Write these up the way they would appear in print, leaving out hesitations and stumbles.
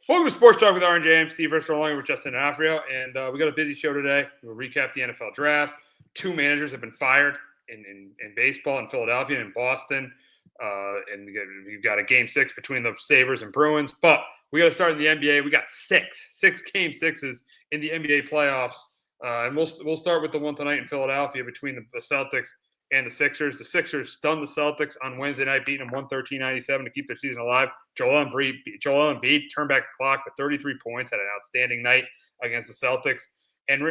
Welcome to Sports Talk with RJ. I'm Steve Risser along with Justin and Afrio, and we got a busy show today. We'll recap the NFL draft. Two managers have been fired in baseball in Philadelphia and in Boston, and we've got a game 6 between the Sabres and Bruins. But we got to start in the NBA. We got six game 6s in the NBA playoffs, and we'll start with the one tonight in Philadelphia between the Celtics and the Sixers. The Sixers stunned the Celtics on Wednesday night, beating them 113-97 to keep their season alive. Joel Embiid turned back the clock with 33 points, had an outstanding night against the Celtics. And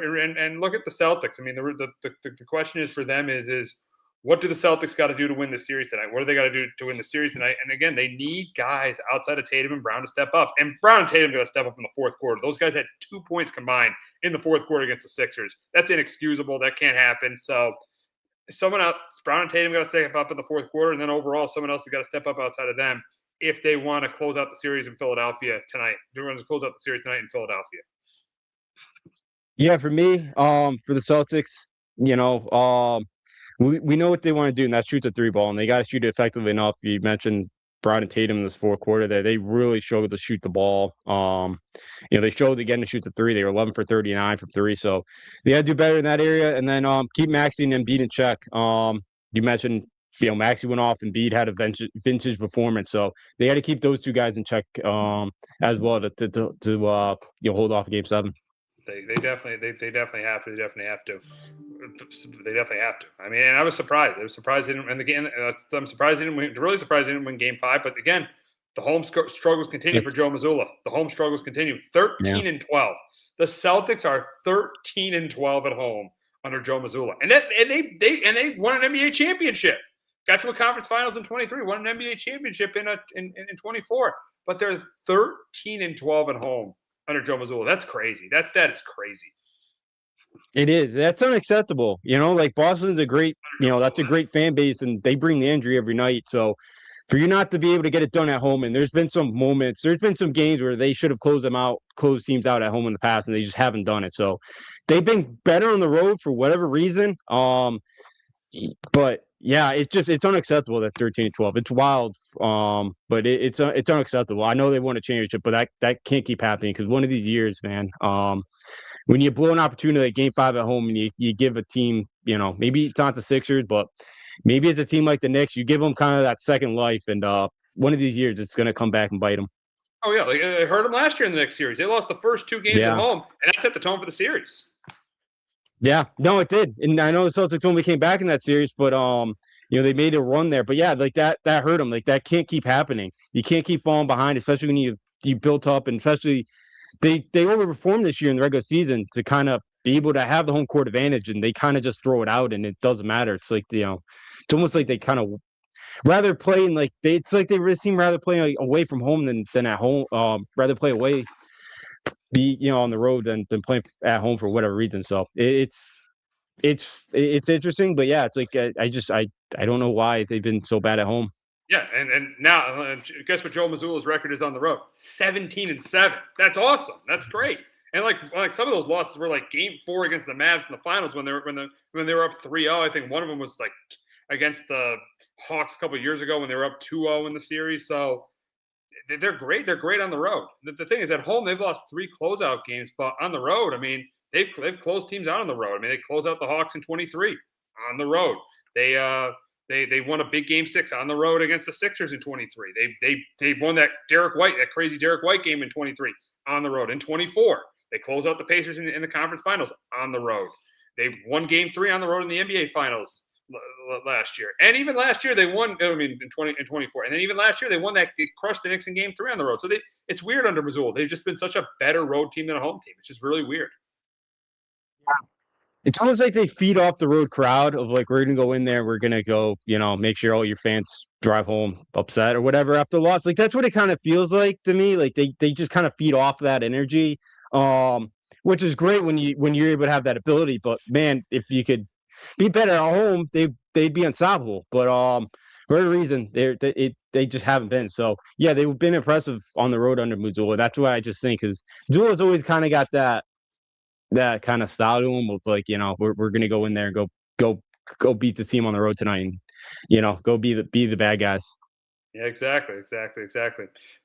look at the Celtics. I mean, the question is for them is what do the Celtics got to do to win the series tonight? What do they got to do to win the series tonight? And again, they need guys outside of Tatum and Brown to step up. And Brown and Tatum got to step up in the fourth quarter. Those guys had 2 points combined in the fourth quarter against the Sixers. That's inexcusable. That can't happen. So someone else, Brown and Tatum got to step up in the fourth quarter, and then overall, someone else has got to step up outside of them if they want to close out the series in Philadelphia tonight. They're going to close out the series tonight in Philadelphia. Yeah, for me, for the Celtics, we know what they want to do, and that's shoot the three ball, and they got to shoot it effectively enough. You mentioned Brown and Tatum in this fourth quarter there. They really struggled to shoot the ball. They struggled again to shoot the three. They were 11 for 39 from three, so they got to do better in that area. And then keep Maxey and Embiid in check. You mentioned, Maxey went off and Embiid had a vintage performance, so they had to keep those two guys in check as well to hold off Game 7. They definitely have to. They definitely have to. I mean, and I was surprised. They didn't win the game. I'm surprised they didn't win. Really surprised they didn't win Game 5. But again, the home struggles continue for Joe Mazzulla. The home struggles continue. 13-12. The Celtics are 13-12 at home under Joe Mazzulla, and they won an NBA championship. Got to a conference finals in 23. Won an NBA championship in 24. But they're 13-12 at home under Joe Mazzulla. That's crazy. That stat is crazy. It is. That's unacceptable. Like Boston's a great, that's a great fan base, and they bring the injury every night. So for you not to be able to get it done at home, and there's been some moments, there's been some games where they should have closed teams out at home in the past, and they just haven't done it. So they've been better on the road for whatever reason. But yeah, it's unacceptable that 13-12. It's wild. But it's unacceptable. I know they won a championship, but that can't keep happening because one of these years, man, when you blow an opportunity like Game 5 at home and you give a team, maybe it's not the Sixers, but maybe it's a team like the Knicks, you give them kind of that second life, and one of these years it's going to come back and bite them. Oh yeah, they hurt them last year in the Knicks series. They lost the first 2 games at home, and that set the tone for the series. Yeah, no, it did. And I know the Celtics only came back in that series, but they made a run there. But yeah, like that hurt them. Like that can't keep happening. You can't keep falling behind, especially when you built up, and especially they overperformed this year in the regular season to kind of be able to have the home court advantage, and they kind of just throw it out and it doesn't matter. It's like it's almost like they kind of rather playing like it's like they really seem rather playing away from home than at home. Rather play away. Be on the road than playing at home for whatever reason. So it's interesting, but yeah, it's like I don't know why they've been so bad at home. Yeah, and now guess what Joe Mazzulla's record is on the road? 17-7. That's awesome. That's great. And like some of those losses were like Game 4 against the Mavs in the finals when they were up 3-0. I think one of them was like against the Hawks a couple of years ago when they were up 2-0 in the series. So they're great. They're great on the road. The thing is, at home they've lost 3 closeout games, but on the road, I mean, they've closed teams out on the road. I mean, they closed out the Hawks in 23 on the road. They won a big Game 6 on the road against the Sixers in 23. They won that crazy Derek White game in 23 on the road. In 24, they closed out the Pacers in the conference finals on the road. They won Game 3 on the road in the NBA finals last year, and even last year they won. I mean, in 24, and then even last year they crushed the Knicks in Game 3 on the road. So it's weird under Mazzulla. They've just been such a better road team than a home team. It's just really weird. It's almost like they feed off the road crowd of like, we're gonna go in there, we're gonna go, make sure all your fans drive home upset or whatever after loss. Like that's what it kind of feels like to me. Like they just kind of feed off that energy, which is great when you're able to have that ability. But man, if you could be better at home, they'd be unstoppable. But for whatever reason, they just haven't been. So yeah, they've been impressive on the road under Mazzulla. That's what I just think, because Mazzulla's always kind of got that kind of style to him of like, we're gonna go in there and go beat the team on the road tonight, and go be the bad guys. Yeah, exactly.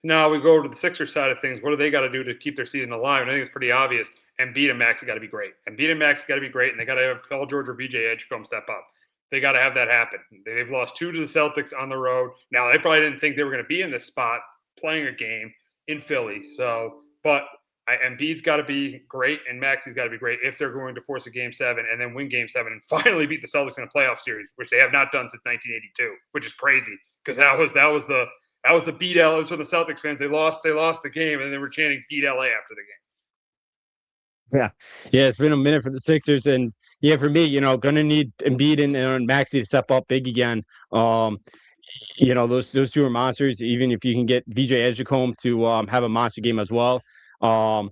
Now we go to the Sixers side of things. What do they got to do to keep their season alive? And I think it's pretty obvious. Embiid and Max got to be great. Embiid and Max got to be great, and they got to have Paul George or BJ Edgecombe step up. They got to have that happen. They've lost 2 to the Celtics on the road. Now they probably didn't think they were going to be in this spot playing a game in Philly. So, but Embiid's got to be great, and Maxey's got to be great if they're going to force a Game 7 and then win Game 7 and finally beat the Celtics in a playoff series, which they have not done since 1982, which is crazy because that was the beat LA for the Celtics fans. They lost the game, and they were chanting "beat LA" after the game. Yeah, yeah, it's been a minute for the Sixers, and yeah, for me, gonna need Embiid and Maxey to step up big again. Um, those two are monsters. Even if you can get VJ Edgecombe to have a monster game as well, um,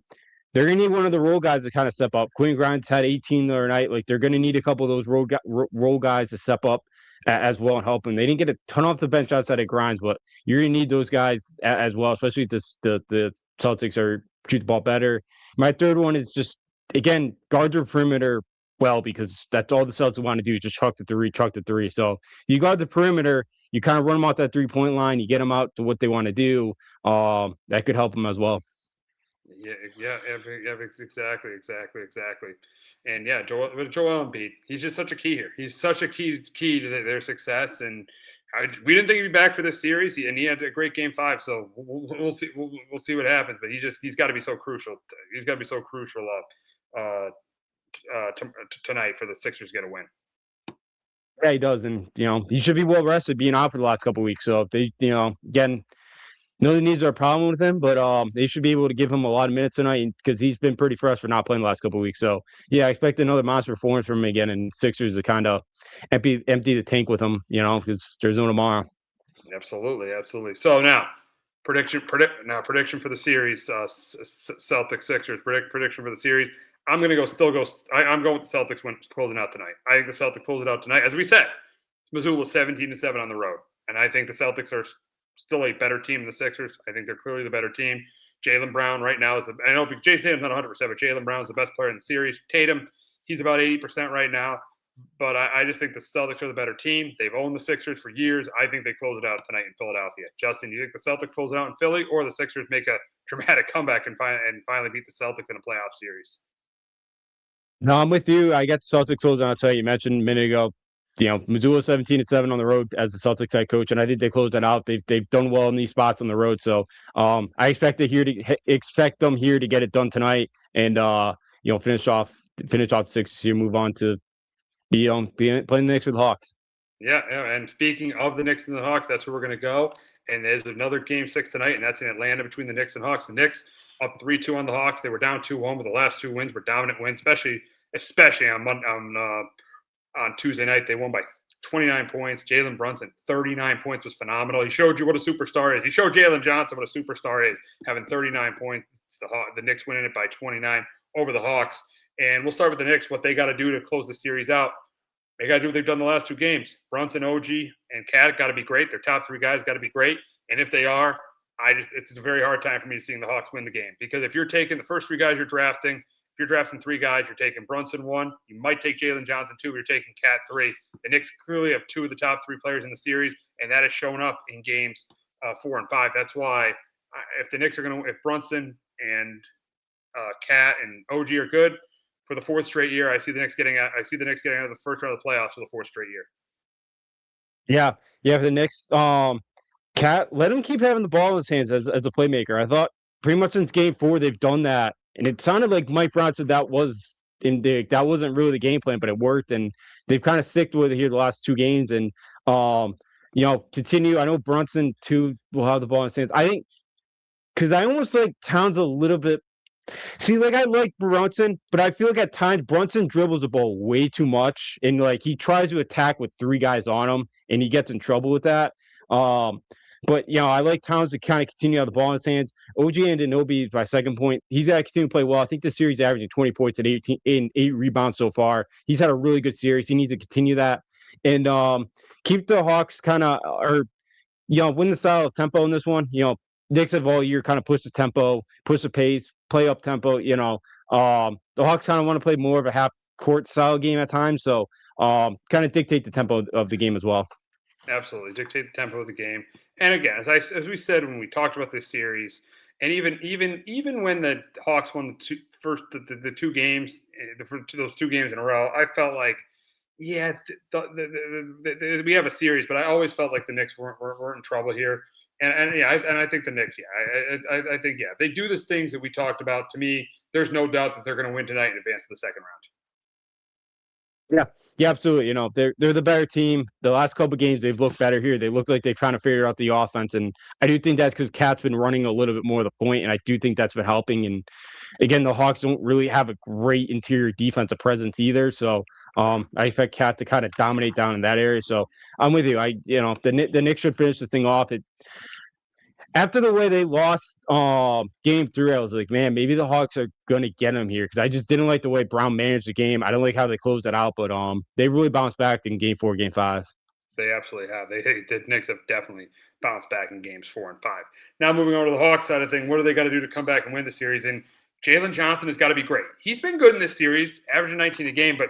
they're gonna need one of the role guys to kind of step up. Quinn Grimes had 18 the other night. Like they're gonna need a couple of those role guys to step up as well and help them. They didn't get a ton off the bench outside of Grimes, but you're gonna need those guys as well, especially if the Celtics are shoot the ball better. My third one is just again guard the perimeter well because that's all the Celtics want to do is just chuck the three. So you guard the perimeter, you kind of run them out that 3-point line, you get them out to what they want to do. That could help them as well. Yeah, exactly. And yeah, Joel Embiid, he's just such a key here. He's such a key to their success. And we didn't think he'd be back for this series, and he had a great Game 5. So we'll see. We'll see what happens. But he's got to be so crucial. He's got to be so crucial tonight for the Sixers to get a win. Yeah, he does, and he should be well rested being out for the last couple of weeks. So if they, again, no, the needs are a problem with him, but they should be able to give him a lot of minutes tonight because he's been pretty fresh for not playing the last couple of weeks. So yeah, I expect another monster performance from him again, and Sixers to kind of empty the tank with him, because there's no tomorrow. Absolutely. So now prediction for the series, Celtics Sixers prediction for the series. I'm going with the Celtics closing out tonight. I think the Celtics close it out tonight. As we said, Missoula 17-7 on the road, and I think the Celtics are still a better team than the Sixers. I think they're clearly the better team. Jaylen Brown right now I know Jason Tatum's not 100%, but Jaylen Brown's the best player in the series. Tatum, he's about 80% right now. But I just think the Celtics are the better team. They've owned the Sixers for years. I think they close it out tonight in Philadelphia. Justin, do you think the Celtics close it out in Philly, or the Sixers make a dramatic comeback and finally beat the Celtics in a playoff series? No, I'm with you. I got the Celtics closing out tonight. You mentioned a minute ago, Missoula 17-7 on the road as the Celtics head coach, and I think they closed that out. They've done well in these spots on the road, so I expect them here to get it done tonight, and finish off the Sixers here, move on to playing the Knicks with the Hawks. Yeah, and speaking of the Knicks and the Hawks, that's where we're going to go. And there's another Game 6 tonight, and that's in Atlanta between the Knicks and Hawks. The Knicks up 3-2 on the Hawks. They were down 2-1, but the last 2 wins were dominant wins, especially on Tuesday night. They won by 29 points. Jalen Brunson, 39 points, was phenomenal. He showed you what a superstar is. He showed Jalen Johnson what a superstar is, having 39 points. The Knicks winning it by 29 over the Hawks. And we'll start with the Knicks, what they got to do to close the series out. They got to do what they've done the last 2 games. Brunson, OG, and Cat got to be great. Their top 3 guys got to be great. And if they are, it's a very hard time for me to see the Hawks win the game. Because if you're taking the first 3 guys you're drafting, if you're drafting 3 guys, you're taking Brunson 1. You might take Jalen Johnson 2. You're taking Cat 3. The Knicks clearly have 2 of the top 3 players in the series, and that has shown up in games 4 and 5. That's why if the Knicks are going to, if Brunson and Cat and OG are good for the 4th straight year, I see the Knicks getting out of the first round of the playoffs for the 4th straight year. Yeah, for the Knicks, Cat, let him keep having the ball in his hands as a playmaker. I thought pretty much since Game 4 they've done that, and it sounded like Mike Brown said that wasn't really the game plan, but it worked, and they've kind of sticked with it here the last 2 games, and continue. I know Brunson too will have the ball in his hands. I think because I almost like Towns a little bit. See, like I like Brunson, but I feel like at times Brunson dribbles the ball way too much, and like he tries to attack with 3 guys on him, and he gets in trouble with that. But I like Towns to kind of continue to have the ball in his hands. OG Anunoby, my second point, he's got to continue to play well. I think the series averaging 20 points and 8 rebounds so far. He's had a really good series. He needs to continue that, and keep the Hawks kind of win the style of tempo in this one. Knicks have all year kind of push the tempo, push the pace, play up tempo. The Hawks kind of want to play more of a half court style game at times, so kind of dictate the tempo of the game as well. Absolutely dictate the tempo of the game. And again, as we said when we talked about this series, and even when the Hawks won the two games, those two games in a row, I felt like, yeah, we have a series, but I always felt like the Knicks weren't in trouble here. And yeah, I think the Knicks, yeah, I think yeah, if they do the things that we talked about. To me, there's no doubt that they're going to win tonight and advance to the second round. Yeah, yeah, absolutely. They're the better team. The last couple games they've looked better here. They look like they're trying to figure out the offense, and I do think that's because Cat's been running a little bit more of the point, and I do think that's been helping. And again, the Hawks don't really have a great interior defensive presence either. So I expect Cat to kind of dominate down in that area. So I'm with you. The Knicks should finish this thing off. After the way they lost game 3, I was like, man, maybe the Hawks are gonna get him here because I just didn't like the way Brown managed the game. I don't like how they closed it out, but they really bounced back in game 4, game 5. They absolutely have. The Knicks have definitely bounced back in games 4 and 5. Now moving over to the Hawks side of thing, what do they got to do to come back and win the series? And Jalen Johnson has got to be great. He's been good in this series, averaging 19 a game, but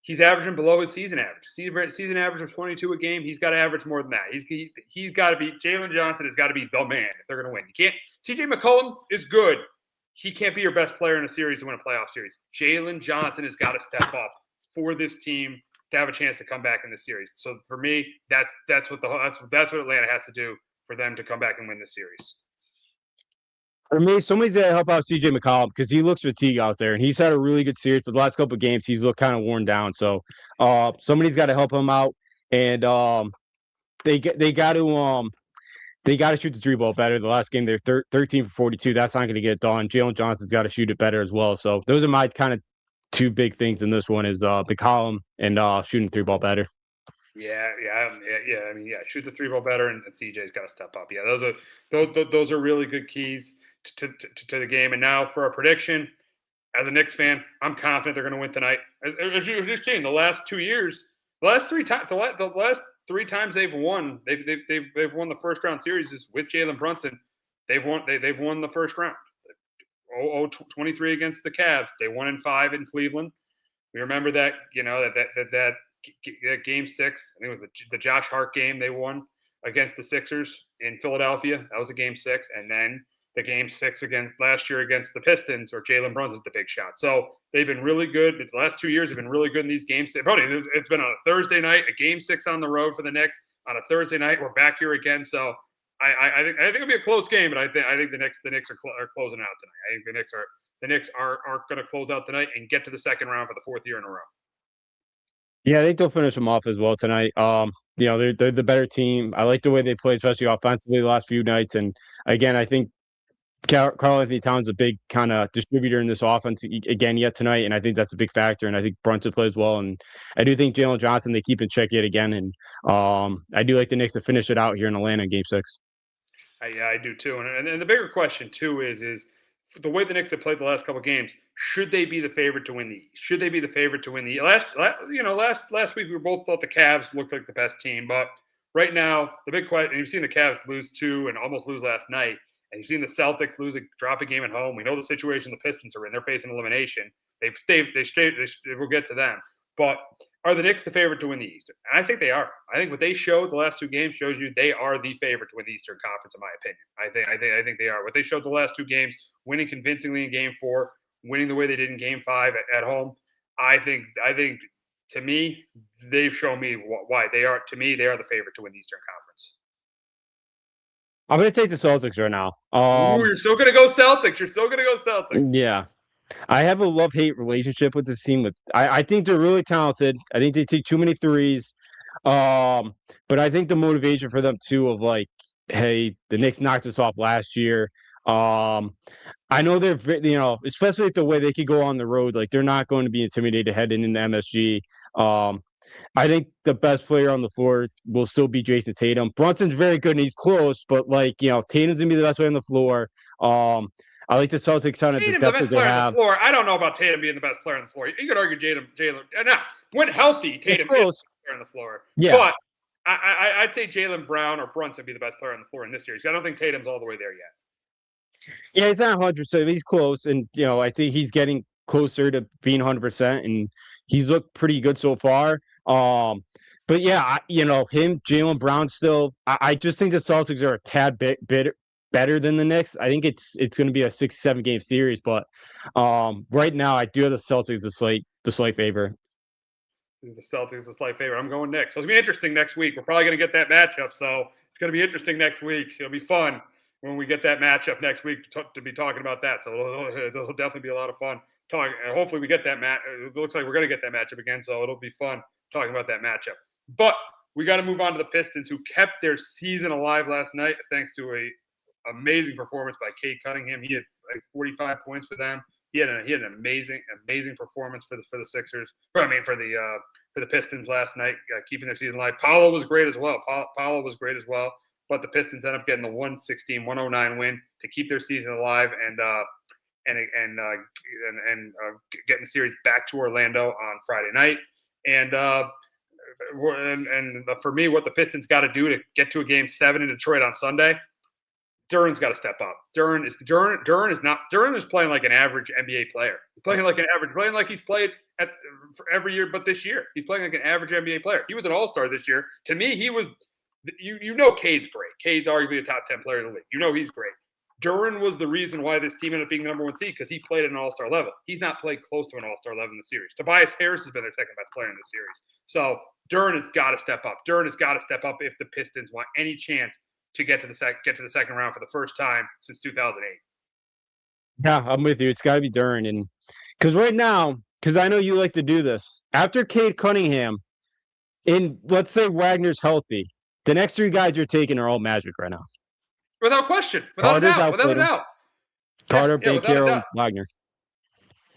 he's averaging below his season average. Season average of 22 a game. He's got to average more than that. He's got to be Jalen Johnson has got to be the man if they're going to win. You can't. CJ McCollum is good. He can't be your best player in a series to win a playoff series. Jalen Johnson has got to step up for this team to have a chance to come back in the series. So for me, that's what Atlanta has to do for them to come back and win this series. For me, somebody's got to help out CJ McCollum because he looks fatigued out there, and he's had a really good series. But the last couple of games, he's looked kind of worn down. So somebody's got to help him out, and they got to shoot the 3-ball better. The last game they're 13 for 42. That's not going to get done. Jalen Johnson's got to shoot it better as well. So those are my kind of two big things in this one is McCollum and shooting 3-ball better. Yeah. I mean, shoot the 3-ball better, and CJ's got to step up. Yeah, those are really good keys to the game. And now for a prediction, as a Knicks fan, I'm confident they're going to win tonight. As you've seen, the last 2 years, the last 3 times they've won, they've won the first round series is with Jalen Brunson. They've won the first round. 23 against the Cavs. They won in 5 in Cleveland. We remember that, that game 6. I think it was the Josh Hart game they won against the Sixers in Philadelphia. That was a game 6, and then the game 6 last year against the Pistons, or Jalen Brunson's the big shot. So they've been really good. The last 2 years have been really good in these games. It's been on a Thursday night, a game 6 on the road for the Knicks on a Thursday night. We're back here again. So I think it'll be a close game, but I think the Knicks are closing out tonight. I think the Knicks are going to close out tonight and get to the second round for the 4th year in a row. Yeah, I think they'll finish them off as well tonight. They're the better team. I like the way they play, especially offensively the last few nights. And again, I think Karl-Anthony Towns is a big kind of distributor in this offense again yet tonight, and I think that's a big factor. And I think Brunson plays well, and I do think Jalen Johnson they keep in check yet again. And I do like the Knicks to finish it out here in Atlanta in Game 6. Yeah, I do too. And the bigger question too is the way the Knicks have played the last couple of games. Should they be the favorite to win the East? Should they be the favorite to win the last week we both thought the Cavs looked like the best team, but right now the big question. And you've seen the Cavs lose 2 and almost lose last night. And you've seen the Celtics drop a game at home. We know the situation the Pistons are in. They're facing elimination. We'll get to them. But are the Knicks the favorite to win the East? And I think they are. I think what they showed the last 2 games shows you they are the favorite to win the Eastern Conference, in my opinion. I think they are. What they showed the last 2 games, winning convincingly in Game 4, winning the way they did in Game 5 at home. I think to me, they've shown me why they are. To me, they are the favorite to win the Eastern Conference. I'm going to take the Celtics right now. You're still going to go Celtics. Yeah. I have a love-hate relationship with this team. I think they're really talented. I think they take too many threes. But I think the motivation for them, too, of like, hey, the Knicks knocked us off last year. I know they're, especially the way they could go on the road. Like, they're not going to be intimidated heading into MSG. I think the best player on the floor will still be Jason Tatum. Brunson's very good and he's close, but Tatum's gonna be the best player on the floor. I like the Celtics kind of the best player on the floor. I don't know about Tatum being the best player on the floor. You could argue Jalen. Now, when healthy, Tatum is the best player on the floor. Yeah. But I'd say Jaylen Brown or Brunson be the best player on the floor in this series. I don't think Tatum's all the way there yet. Yeah, he's not 100%. He's close, and I think he's getting closer to being 100%, and he's looked pretty good so far. But yeah, him, Jaylen Brown still. I just think the Celtics are a tad bit better than the Knicks. I think it's going to be a 6-7 game series, but right now I do have the Celtics the slight favor. The Celtics a slight favorite. I'm going Knicks. So it's gonna be interesting next week. We're probably gonna get that matchup, so it's gonna be interesting next week. It'll be fun when we get that matchup next week to be talking about that. So it'll definitely be a lot of fun. And hopefully we get that match. It looks like we're gonna get that matchup again, so it'll be fun talking about that matchup. But we got to move on to the Pistons, who kept their season alive last night thanks to a amazing performance by Cade Cunningham. He had like 45 points for them. He had an amazing performance for the Sixers. For the Pistons last night, keeping their season alive. Paolo was great as well. Paolo was great as well. But the Pistons end up getting the 116-109 win to keep their season alive and getting the series back to Orlando on Friday night. And for me, what the Pistons got to do to get to a Game 7 in Detroit on Sunday, Duren's got to step up. Duren is playing like an average NBA player. He's playing like he's played for every year, but this year he's playing like an average NBA player. He was an All-Star this year. To me, he was. Cade's great. Cade's arguably a top 10 player in the league. He's great. Duren was the reason why this team ended up being the number 1 seed because he played at an All-Star level. He's not played close to an All-Star level in the series. Tobias Harris has been their second best player in the series. So Duren has got to step up. Duren has got to step up if the Pistons want any chance to get to the second round for the first time since 2008. Yeah, I'm with you. It's got to be Duren, and because right now, because I know you like to do this. After Cade Cunningham, and let's say Wagner's healthy, the next 3 guys you're taking are all Magic right now. Without question, without a doubt. Carter, Banchero, Wagner.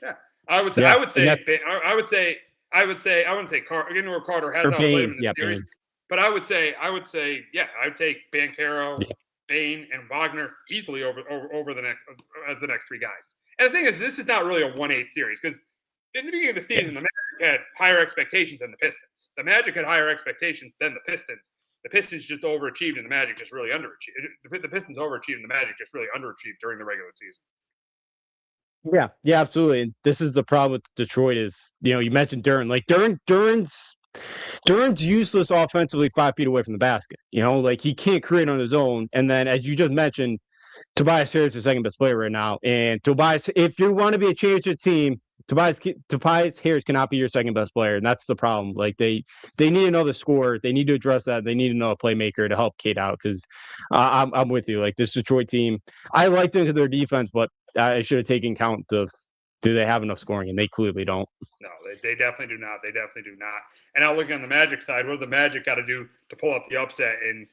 Yeah, I would say. I wouldn't say Carter has outplayed him in the series. But I would say, yeah, I would take Banchero, Bane, and Wagner easily over the next 3 guys. And the thing is, this is not really a 1-8 series because in the beginning of the season, the Magic had higher expectations than the Pistons. The Magic had higher expectations than the Pistons. The Pistons just overachieved, and the Magic just really underachieved. The Pistons overachieved, and the Magic just really underachieved during the regular season. Yeah, absolutely. And this is the problem with Detroit is, you mentioned Duren. Like Duren's useless offensively 5 feet away from the basket. Like he can't create on his own. And then, as you just mentioned, Tobias Harris is the second best player right now. And Tobias, if you want to be a championship team, Tobias Harris cannot be your second best player, and that's the problem. Like they need another scorer. They need to address that. They need another playmaker to help Cade out because I'm with you. Like this Detroit team, I liked them to their defense, but I should have taken count of do they have enough scoring, and they clearly don't. No, they definitely do not. They definitely do not. And now looking on the Magic side, what do the Magic got to do to pull up the upset and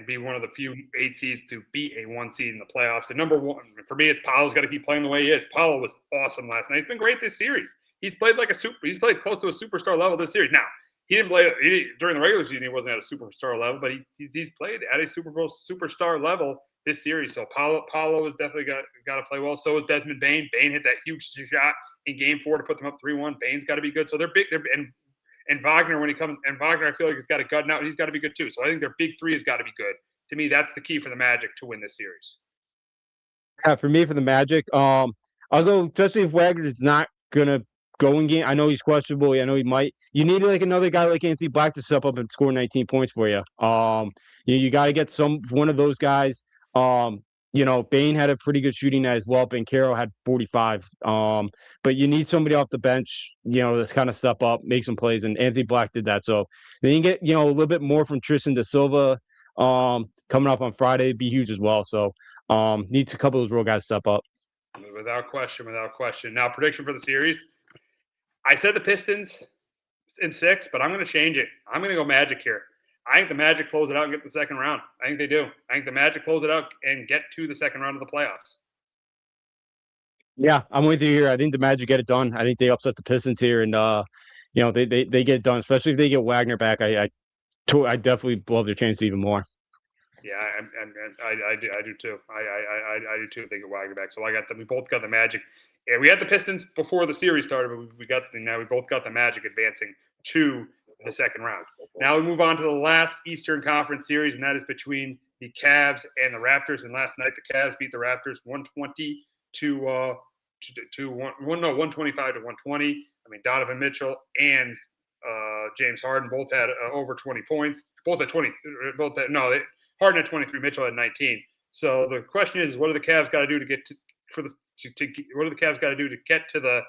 be one of the few 8 seeds to beat a 1 seed in the playoffs? And number 1 for me, it's Paolo's got to keep playing the way he is. Paolo was awesome last night. He's been great this series. He's played he's played close to a superstar level this series. Now he didn't play during the regular season. He wasn't at a superstar level, but he's played at a superstar level this series. So Paolo has definitely got to play well. So is Desmond Bane. Bane hit that huge shot in Game 4 to put them up 3-1. Bane's got to be good. So they're big. And Wagner, when he comes, and Wagner, I feel like he's got a gut now. He's got to be good too. So I think their big 3 has got to be good. To me, that's the key for the Magic to win this series. Yeah, for me, for the Magic, I'll go, especially if Wagner's not gonna go in game. I know he's questionable. I know he might. You need like another guy like Anthony Black to step up and score 19 points for you. You got to get one of those guys. Bane had a pretty good shooting night as well. Banchero had 45. But you need somebody off the bench, to kind of step up, make some plays, and Anthony Black did that. So then you get, a little bit more from Tristan da Silva coming up on Friday. It'd be huge as well. So needs a couple of those real guys to step up. Without question. Now, prediction for the series. I said the Pistons in 6, but I'm going to change it. I'm going to go Magic here. I think the Magic close it out and get to the second round. I think they do. I think the Magic close it out and get to the second round of the playoffs. Yeah, I'm with you here. I think the Magic get it done. I think they upset the Pistons here, and they get it done, especially if they get Wagner back. I definitely love their chance even more. Yeah, I do too. I do too. If they get Wagner back, so I got them. We both got the Magic. Yeah, we had the Pistons before the series started, but we both got the Magic advancing to the second round. Now we move on to the last Eastern Conference series, and that is between the Cavs and the Raptors. And last night the Cavs beat the Raptors 120 to 125 to 120. I mean, Donovan Mitchell and James Harden both had over 20 points. Both at 20. Harden had 23. Mitchell had 19. So the question is, what do the Cavs got to do to get what do the Cavs got to do to get to the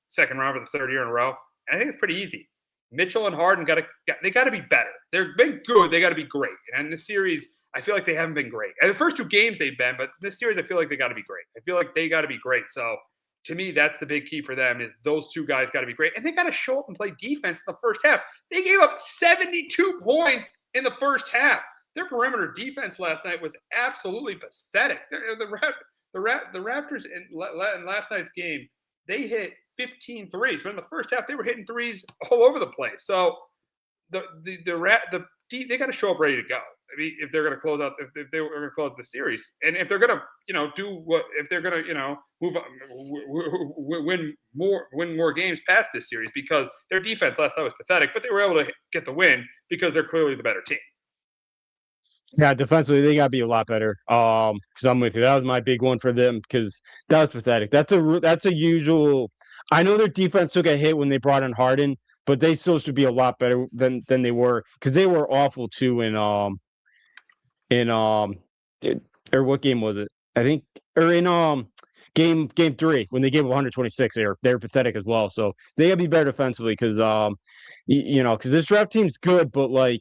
second round for the third year in a row? And I think it's pretty easy. Mitchell and Harden got to be better. They've been good. They got to be great. And in this series, I feel like they haven't been great. And the first two games they've been, but this series I feel like they got to be great. I feel like they got to be great. So to me, that's the big key for them is those two guys got to be great. And they got to show up and play defense in the first half. They gave up 72 points in the first half. Their perimeter defense last night was absolutely pathetic. The Raptors in last night's game, they hit 15 threes. But in the first half, they were hitting threes all over the place. So they got to show up ready to go. I mean, if they're going to close out, if they were going to close the series, and if they're going to, if they're going to, move on, win more games past this series, because their defense last night was pathetic, but they were able to get the win because they're clearly the better team. Yeah, defensively they got to be a lot better. Because I'm with you. That was my big one for them because that was pathetic. That's a usual. I know their defense took a hit when they brought in Harden, but they still should be a lot better than they were because they were awful too or what game was it? I think or in game 3 when they gave 126, they were pathetic as well. So they gotta be better defensively because because this draft team's good, but like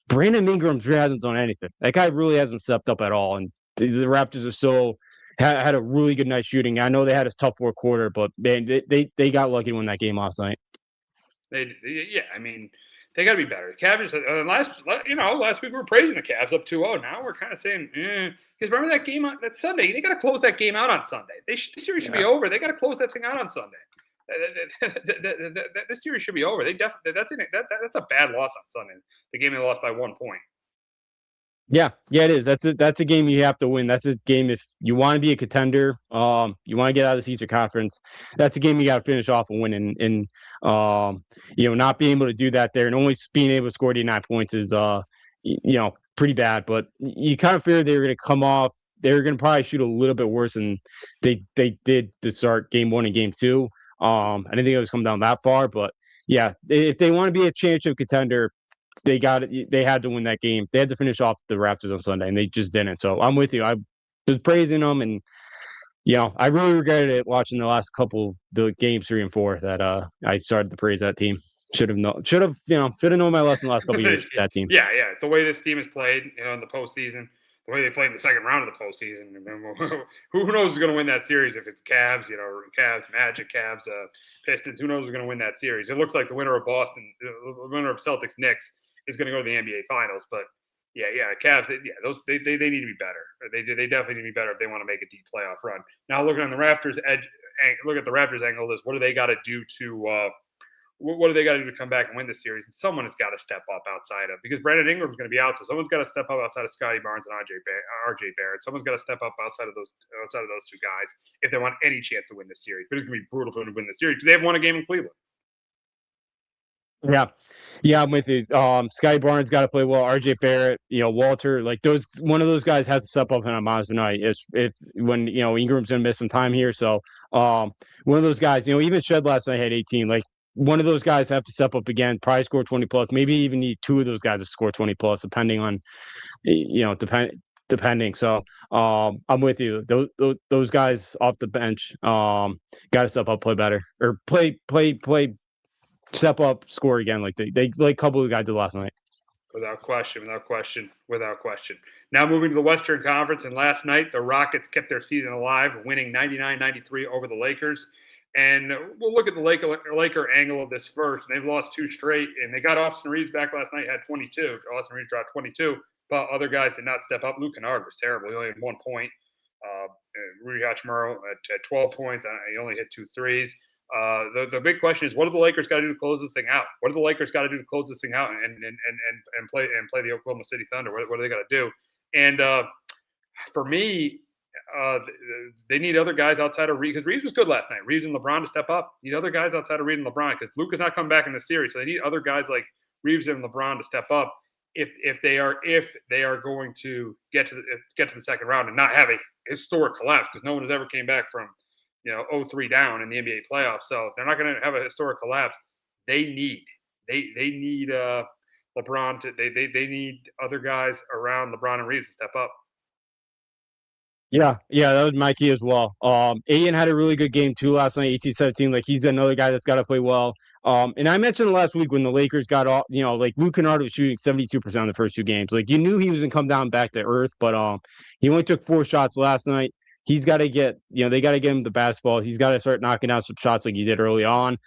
Brandon Ingram hasn't done anything. That guy really hasn't stepped up at all, and the Raptors are still had a really good night shooting. I know they had a tough fourth quarter, but man, they got lucky to win that game last night. I mean, they got to be better. The Cavs, last week we were praising the Cavs up 2-0. Now we're kind of saying, because remember that game that Sunday? They got to close that game out on Sunday. This series should be over. They got to close that thing out on Sunday. This series should be over. That's a bad loss on Sunday. The game they lost by 1 point. Yeah, it is. That's a game you have to win. That's a game if you want to be a contender. You want to get out of the Eastern Conference. That's a game you got to finish off and win. And not being able to do that there and only being able to score 89 points is pretty bad. But you kind of figured they were going to come off. They were going to probably shoot a little bit worse than they did to start game 1 and game 2. I didn't think it was come down that far, but yeah, if they want to be a championship contender, they had to win that game. They had to finish off the Raptors on Sunday, and they just didn't. So I'm with you. I was praising them, and I really regretted it watching the last couple the games 3 and 4 that I started to praise that team. Should have known my lesson the last couple of years with that team. Yeah. The way this team has played, in the postseason, the way they played in the second round of the postseason. Who knows who's going to win that series? If it's Cavs, Cavs, Magic, Cavs, Pistons. Who knows who's going to win that series? It looks like the winner of the winner of Celtics, Knicks is going to go to the NBA Finals. But Cavs. They need to be better. They definitely need to be better if they want to make a deep playoff run. Now looking on the Raptors look at the Raptors angle. Is what do they got to do to what do they got to do to come back and win this series? And someone has got to step up outside of, because Brandon Ingram's going to be out, so someone's got to step up outside of Scotty Barnes and RJ Barrett. Someone's got to step up outside of those two guys if they want any chance to win this series. But it's going to be brutal for them to win this series because they have won a game in Cleveland. Yeah, I'm with you. Scotty Barnes got to play well. RJ Barrett, Walter, like one of those guys has to step up on Monster night. If when Ingram's gonna miss some time here, so one of those guys, even Shed last night had 18. Like one of those guys have to step up again, probably score 20 plus. Maybe even need 2 of those guys to score 20 plus, depending on, depending. So I'm with you. Those guys off the bench got to step up, play better, or play. Step up, score again, like they like a couple of guys did last night. Without question. Now moving to the Western Conference, and last night the Rockets kept their season alive, winning 99-93 over the Lakers. And we'll look at the Laker angle of this first. And they've lost 2 straight, and they got Austin Reeves back last night, had 22. Austin Reeves dropped 22, but other guys did not step up. Luke Kennard was terrible. He only had 1 point. Rui Hachimura had 12 points. He only hit 2 threes. The big question is, what do the Lakers got to do to close this thing out? What do the Lakers got to do to close this thing out and play the Oklahoma City Thunder? What do they got to do? And for me, they need other guys outside of Reeves, because Reeves was good last night. Reeves and LeBron to step up. Need other guys outside of Reeves and LeBron, because Luke is not coming back in the series. So they need other guys like Reeves and LeBron to step up if they are going to get to the second round and not have a historic collapse, because no one has ever came back from 0-3 down in the NBA playoffs. So if they're not going to have a historic collapse, they need. They need LeBron to they need other guys around LeBron and Reeves to step up. Yeah, yeah, that was my key as well. Aiden had a really good game too last night, 18-17. Like he's another guy that's got to play well. And I mentioned last week when the Lakers got off, like Luke Kennard was shooting 72% in the first two games. Like you knew he was gonna come down back to earth, but he only took 4 shots last night. He's got to get, they got to get him the basketball. He's got to start knocking down some shots like he did early on.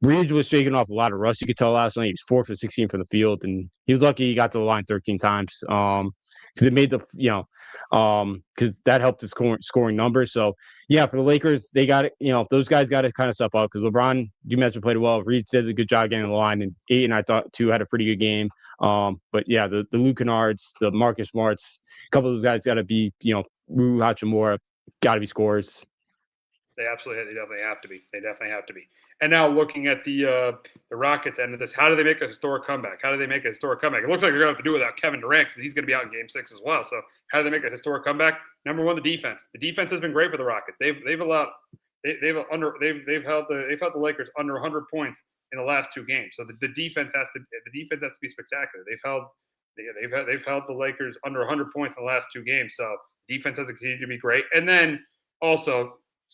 Reeves was shaking off a lot of rust. You could tell last night he was 4 for 16 from the field, and he was lucky he got to the line 13 times. Because it made because that helped his scoring numbers. So yeah, for the Lakers, they got it. Those guys got to kind of step up because LeBron, you mentioned, played well. Reeves did a good job getting the line, and Ayton, I thought too, had a pretty good game. But yeah, the Luke Kennards, the Marcus Smarts, a couple of those guys got to be, Rui Hachimura, got to be scorers. They definitely have to be. They definitely have to be. And now looking at the Rockets end of this, how do they make a historic comeback? How do they make a historic comeback? It looks like they're going to have to do it without Kevin Durant because he's going to be out in Game 6 as well. So how do they make a historic comeback? Number one, the defense. The defense has been great for the Rockets. They've held the Lakers under 100 points in the last two games. So the defense has to be spectacular. They've held the Lakers under 100 points in the last two games. So defense has continued to be great. And then also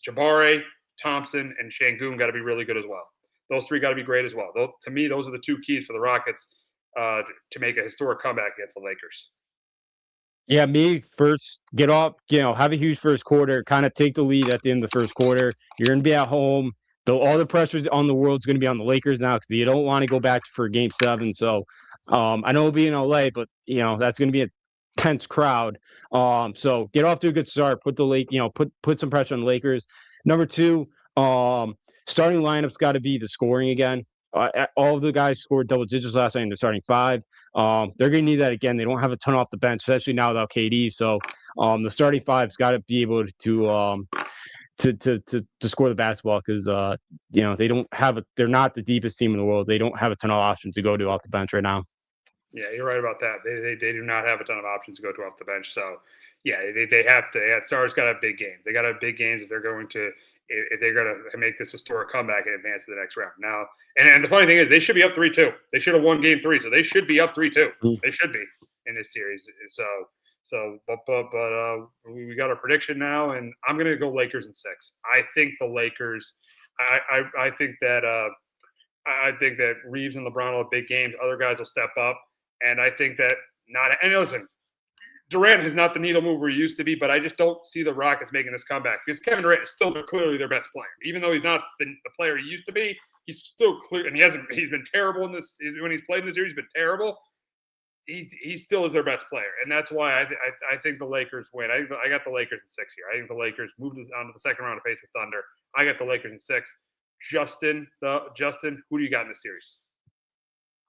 Jabari, Thompson, and Şengün got to be really good as well. Those three got to be great as well. To me, those are the two keys for the Rockets to make a historic comeback against the Lakers. Yeah, me first, get off, have a huge first quarter, kind of take the lead at the end of the first quarter. You're going to be at home. Though all the pressure on the world is going to be on the Lakers now because you don't want to go back for Game 7. So I know it'll be in LA, but that's going to be a tense crowd. So get off to a good start. Put put some pressure on the Lakers. Number two, starting lineup's got to be the scoring again. All of the guys scored double digits last night, and they're starting 5. They're going to need that again. They don't have a ton off the bench, especially now without KD. So the starting 5's got to be able to score the basketball because they don't have they're not the deepest team in the world. They don't have a ton of options to go to off the bench right now. Yeah, you're right about that. They do not have a ton of options to go to off the bench. So yeah, they have to. Stars got to have big games. They got to have big games if they're going to make this historic comeback and advance to the next round. Now, and the funny thing is, they should be up 3-2. They should have won Game 3, so they should be up 3-2. They should be in this series. But we got our prediction now, and I'm going to go Lakers in 6. I think the Lakers. I think that Reeves and LeBron will have big games. Other guys will step up, and I think that listen. Durant is not the needle mover he used to be, but I just don't see the Rockets making this comeback because Kevin Durant is still clearly their best player. Even though he's not the player he used to be, he's still clear, and he's been terrible in this when he's played in the series. He's been terrible. He still is their best player, and that's why I think the Lakers win. I got the Lakers in 6 here. I think the Lakers moved on to the second round to face the Thunder. I got the Lakers in 6. Justin, who do you got in this series?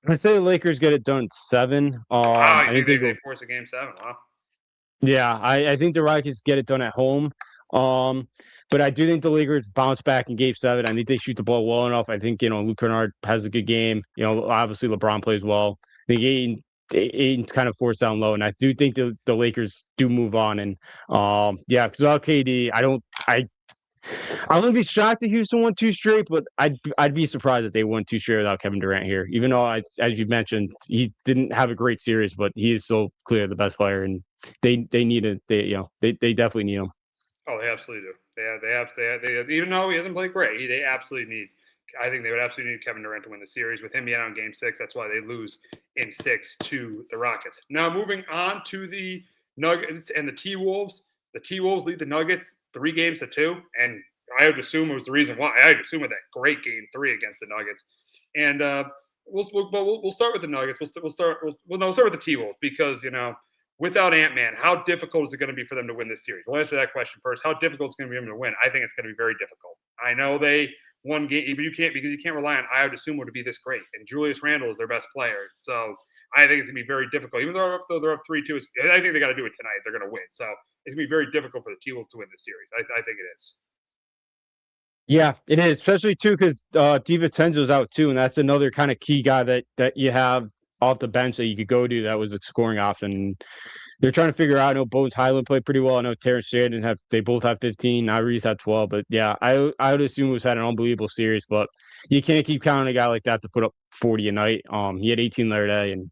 I'd say the Lakers get it done 7. I think they force a Game 7. Wow. Yeah, I think the Rockets get it done at home. But I do think the Lakers bounce back in Game 7. I think they shoot the ball well enough. I think, Luke Kennard has a good game. Obviously LeBron plays well. I think Aiden's kind of forced down low, and I do think the Lakers do move on. And because without KD, I wouldn't be shocked if Houston won 2 straight, but I'd be surprised if they won 2 straight without Kevin Durant here. Even though, as you mentioned, he didn't have a great series, but he is so clear the best player, and they definitely need him. Oh, they absolutely do. They even though he hasn't played great, they absolutely need. I think they would absolutely need Kevin Durant to win the series. With him being out in Game 6, that's why they lose in 6 to the Rockets. Now moving on to the Nuggets and the T-Wolves. The T-Wolves lead the Nuggets 3-2, and I would assume it was the reason why. I would assume it that great Game 3 against the Nuggets. And we'll start with the Nuggets. We'll start with the T-Wolves because without Ant-Man, how difficult is it going to be for them to win this series? We'll answer that question first. How difficult is it going to be for them to win? I think it's going to be very difficult. I know they won game, but you can't rely on. I would assume it to be this great, and Julius Randle is their best player, so I think it's going to be very difficult. Even though they're up 3-2, I think they got to do it tonight if they're going to win. So it's going to be very difficult for the T-Wolves to win this series. I think it is. Yeah, it is, especially too because DiVincenzo's out too, and that's another kind of key guy that you have off the bench that you could go to that was a scoring option. they're trying to figure out. I know Bones Highland played pretty well. I know Terrence Shannon they both have 15. Ivory's had 12. But yeah, I would assume Moose had an unbelievable series, but you can't keep counting a guy like that to put up 40 a night. He had 18 the other day, and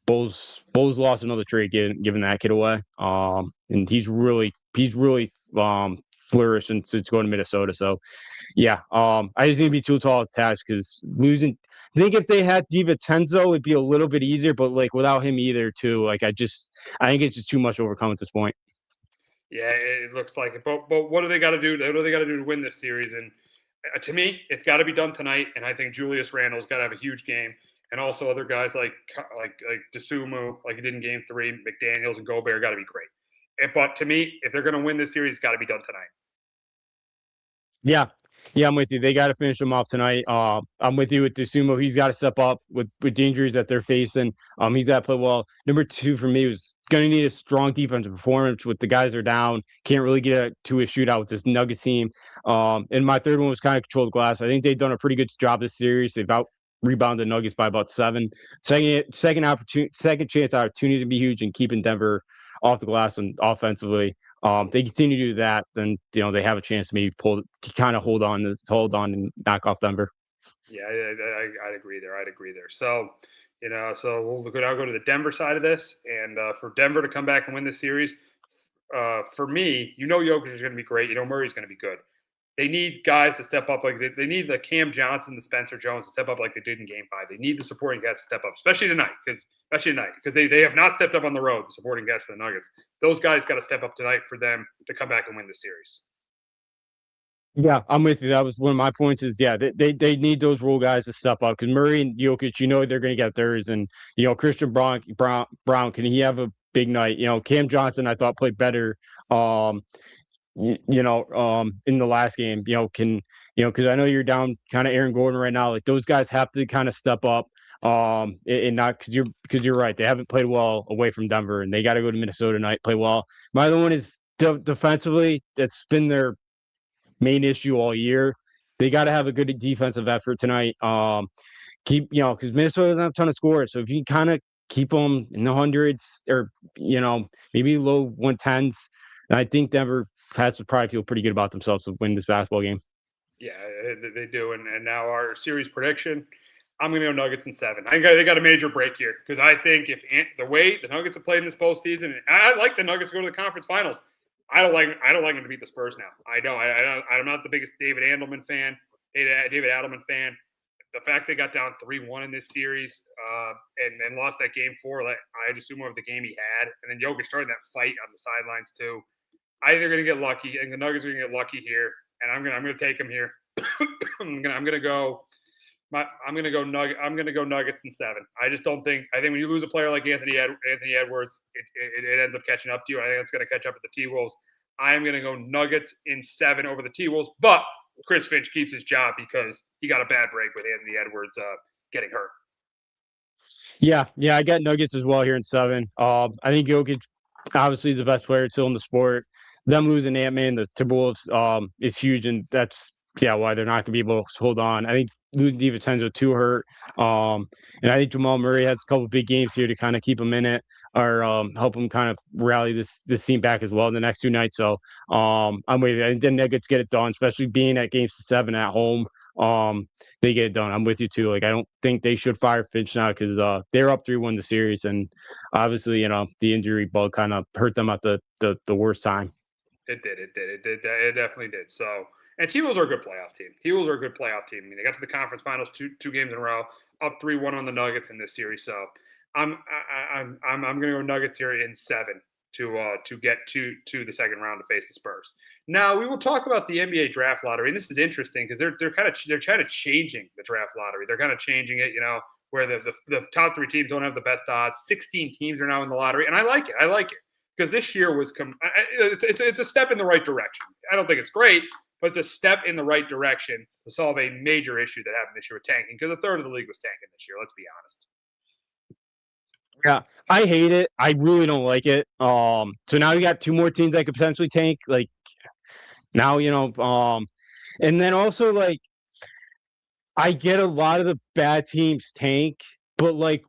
Bulls lost another trade giving that kid away. And he's really flourished since going to Minnesota. So yeah, I just need to be too tall attached because losing. I think if they had DiVincenzo, it'd be a little bit easier, but like without him either, too. Like I think it's just too much to overcome at this point. Yeah, it looks like it. But what do they got to do? What do they got to do to win this series? And to me, it's got to be done tonight. And I think Julius Randle's got to have a huge game, and also other guys like Desumo, like he did in Game 3, McDaniels and Gobert got to be great. But to me, if they're going to win this series, it's got to be done tonight. Yeah. Yeah, I'm with you. They got to finish him off tonight. I'm with you with Desumo. He's got to step up with the injuries that they're facing. He's got to play well. Number two for me was going to need a strong defensive performance with the guys are down. Can't really get to a shootout with this Nuggets team. And my third one was kind of control the glass. I think they've done a pretty good job this series. They've out rebounded the Nuggets by about 7. Second chance opportunity to be huge and keeping Denver off the glass and offensively. They continue to do that, then they have a chance to maybe kind of hold on and knock off Denver. Yeah, I'd agree there. I'd agree there. So, so I'll go to the Denver side of this, and for Denver to come back and win this series, for me, Jokic is going to be great. Murray's going to be good. They need guys to step up like they need the Cam Johnson, the Spencer Jones to step up like they did in Game 5. They need the supporting guys to step up, especially tonight because they have not stepped up on the road. The supporting guys for the Nuggets, those guys got to step up tonight for them to come back and win the series. Yeah, I'm with you. That was one of my points. Is yeah, they need those role guys to step up because Murray and Jokic, they're going to get theirs, and Christian Brown, can he have a big night? Cam Johnson, I thought played better. In the last game, because I know you're down kind of Aaron Gordon right now. Like those guys have to kind of step up, and not because you're right. They haven't played well away from Denver, and they got to go to Minnesota tonight, play well. My other one is defensively. That's been their main issue all year. They got to have a good defensive effort tonight. Because Minnesota doesn't have a ton of scores, so if you kind of keep them in the hundreds or maybe low 110s, I think Denver has to probably feel pretty good about themselves to win this basketball game. Yeah, they do. And now our series prediction, I'm going to go Nuggets in 7. I think they got a major break here because I think if the way the Nuggets have played in this postseason, and I like the Nuggets to go to the conference finals. I don't like them to beat the Spurs now. I don't. I'm not the biggest David Adelman fan. The fact they got down 3-1 in this series and lost that Game 4, I assume of the game he had, and then Jokic started that fight on the sidelines too. I think they're going to get lucky, and the Nuggets are going to get lucky here, and I'm going to take them here. I'm going to go Nuggets in 7. I just don't think. I think when you lose a player like Anthony Edwards, it ends up catching up to you. I think it's going to catch up with the T-Wolves. I am going to go Nuggets in 7 over the T-Wolves, but Chris Finch keeps his job because he got a bad break with Anthony Edwards getting hurt. Yeah, I got Nuggets as well here in 7. I think Jokic obviously the best player still in the sport. Them losing Ant-Man, the Timberwolves, is huge, and that's why they're not going to be able to hold on. I think losing DiVincenzo too hurt, and I think Jamal Murray has a couple big games here to kind of keep him in it or help him kind of rally this team back as well in the next 2 nights. So I'm with you. I think the Nuggets get it done, especially being at Game 7 at home. They get it done. I'm with you too. Like I don't think they should fire Finch now because they're up 3-1 the series, and obviously the injury bug kind of hurt them at the worst time. It did. It definitely did. So, and T-Wolves are a good playoff team. I mean, they got to the conference finals two games in a row, up 3-1 on the Nuggets in this series. So, I'm going to go Nuggets here in 7 to get to the second round to face the Spurs. Now we will talk about the NBA draft lottery. And this is interesting because they're kind of changing the draft lottery. They're kind of changing it, where the top 3 teams don't have the best odds. 16 teams are now in the lottery, and I like it. Because this year it's a step in the right direction. I don't think it's great, but it's a step in the right direction to solve a major issue that happened this year with tanking. Because a third of the league was tanking this year. Let's be honest. Yeah, I hate it. I really don't like it. So now you got 2 more teams that could potentially tank. Like now, and then also like I get a lot of the bad teams tank, but like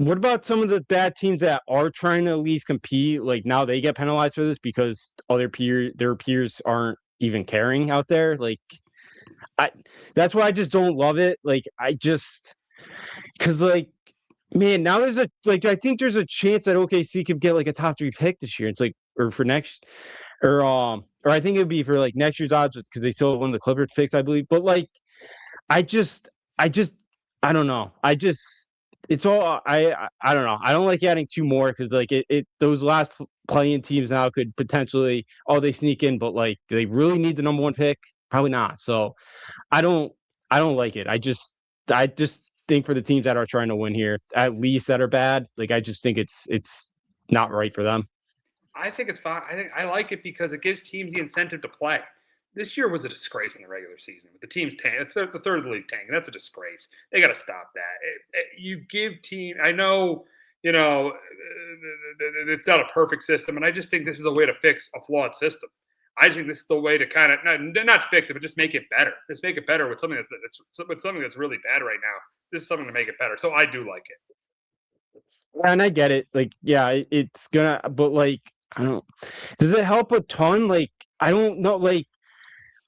What about some of the bad teams that are trying to at least compete? Like now they get penalized for this because their peers aren't even caring out there. Like I, that's why I just don't love it. Like I just because like man, now there's a like I think there's a chance that OKC could get like a top three pick this year. It's like or for next or I think it'd be for like next year's odds because they still have one of the Clippers picks, I believe. But like I just, I just, I don't know. It's all I don't know. I don't like adding two more because like those last playing teams now could potentially they sneak in, but like do they really need the number one pick? Probably not. So I don't I don't like it. I just think for the teams that are trying to win here, at least that are bad, like I just think it's not right for them. I think it's fine. I think I like it because it gives teams the incentive to play. This year was a disgrace in the regular season with the teams tank, the third of the league tank. That's a disgrace. They got to stop that. You give team. I know, it's not a perfect system, and I just think this is a way to fix a flawed system. I think this is the way to kind of not fix it, but just make it better. Just make it better with something that's really bad right now. This is something to make it better. So I do like it. And I get it. Like, yeah, it's gonna, but like, I don't. Does it help a ton? Like, I don't know. Like,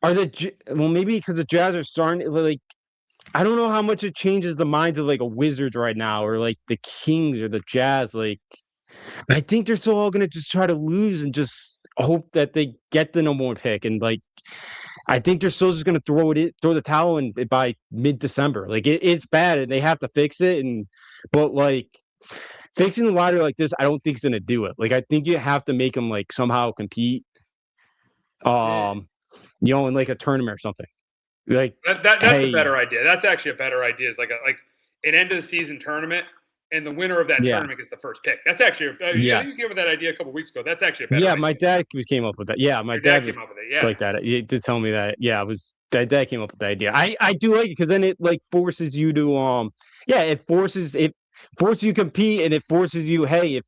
well, maybe because the Jazz are starting. Like, I don't know how much it changes the minds of like a Wizards right now, or like the Kings or the Jazz. Like, I think they're still all gonna just try to lose and just hope that they get the number one pick. And like, I think they're still just gonna throw the towel in by mid-December. Like, it's bad, and they have to fix it. And but like fixing the lottery like this, I don't think is gonna do it. Like I think you have to make them like somehow compete, Yeah. in like a tournament or something. Like, That's a hey, better idea. That's actually a better idea. It's like an end of the season tournament, and the winner of that yeah, tournament gets the first pick. That's actually I think you yes, came with that idea a couple weeks ago. That's actually a better yeah. idea. My dad came up with that. Yeah, my Your dad dad was came up with it. Yeah. like that. He did tell me that. Yeah, it was my dad came up with the idea. I do like it because then it like forces you to yeah, it forces you to compete and it forces you. Hey, if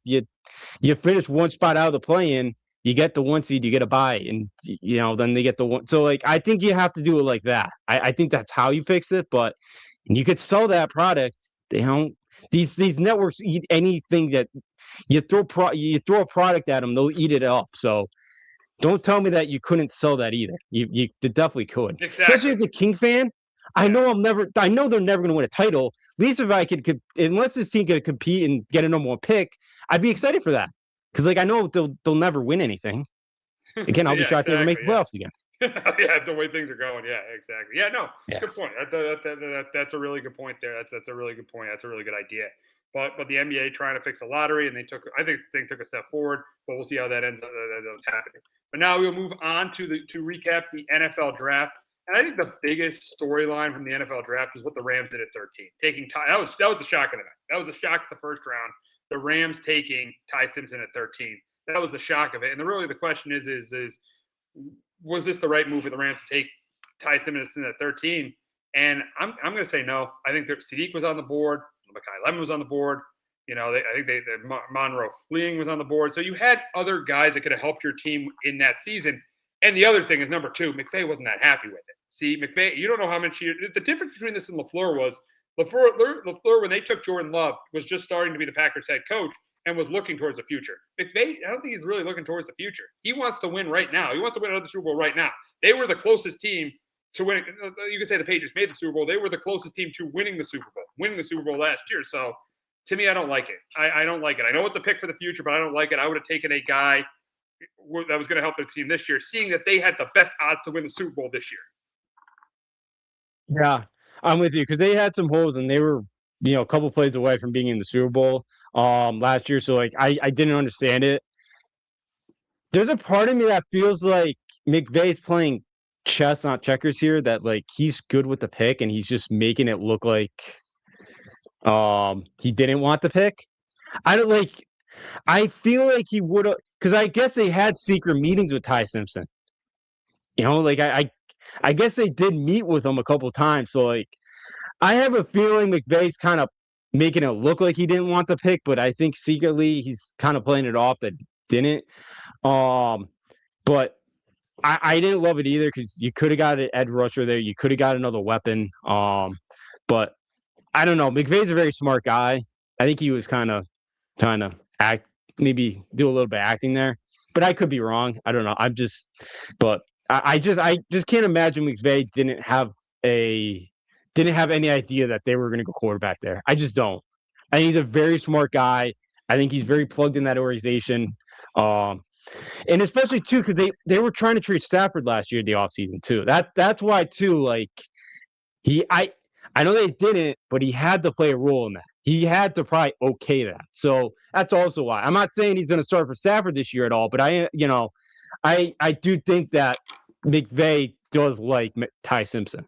you finish one spot out of the play-in, you get the one seed, you get a bye, and then they get the one. So like, I think you have to do it like that. I think that's how you fix it. But you could sell that product. They don't. These networks eat anything that you throw a product at them, they'll eat it up. So don't tell me that you couldn't sell that either. You definitely could, especially Exactly. as a King fan. Yeah. I know they're never going to win a title. At least if I could, unless this team could compete and get a number one pick, I'd be excited for that. Because like I know they'll never win anything. Again, I'll be Yeah. shocked they ever make Exactly. the Yeah. playoffs again. Yeah, the way things are going. Yeah, exactly. Yeah, no, Yeah. good point. That's a really good point there. That's a really good point. That's a really good idea. But the NBA trying to fix the lottery, and I think they took a step forward. But we'll see how that ends up happening. But now we'll move on to recap the NFL draft. And I think the biggest storyline from the NFL draft is what the Rams did at 13, taking Ty. That was the shock of the night. That was the shock of the first round. The Rams taking Ty Simpson at 13. That was the shock of it. And the question is was this the right move for the Rams to take Ty Simpson at 13? And I'm going to say no. I think that Sadiq was on the board. Makai Lemon was on the board. I think Monroe Fleeing was on the board. So you had other guys that could have helped your team in that season. And the other thing is number two, McVay wasn't that happy with it. See, McVay, you don't know how much the difference between this and LaFleur was LaFleur, when they took Jordan Love, was just starting to be the Packers head coach and was looking towards the future. McVay, I don't think he's really looking towards the future. He wants to win right now. He wants to win another Super Bowl right now. They were the closest team to winning. You could say the Patriots made the Super Bowl. They were the closest team to winning the Super Bowl last year. So to me, I don't like it. I don't like it. I know it's a pick for the future, but I don't like it. I would have taken a guy that was going to help their team this year, seeing that they had the best odds to win the Super Bowl this year. Yeah, I'm with you because they had some holes and they were, a couple plays away from being in the Super Bowl last year. So like I didn't understand it. There's a part of me that feels like McVay's playing chess, not checkers here, that like he's good with the pick and he's just making it look like he didn't want the pick. I don't like I feel like he would have because I guess they had secret meetings with Ty Simpson. Like I guess they did meet with him a couple times. So like I have a feeling McVay's kind of making it look like he didn't want the pick, but I think secretly he's kind of playing it off that didn't. But I didn't love it either because you could have got an edge rusher there. You could have got another weapon. But I don't know. McVay's a very smart guy. I think he was kind of trying to act, maybe do a little bit of acting there, but I could be wrong. I don't know. But I just can't imagine McVay didn't have any idea that they were going to go quarterback there. I just don't. I think he's a very smart guy. I think he's very plugged in that organization. Um, and especially too, because they were trying to trade Stafford last year in the offseason too. That's why too, like he I know they didn't, but he had to play a role in that. He had to probably okay that. So that's also why. I'm not saying he's going to start for Stafford this year at all, but I do think that McVay does like Ty Simpson.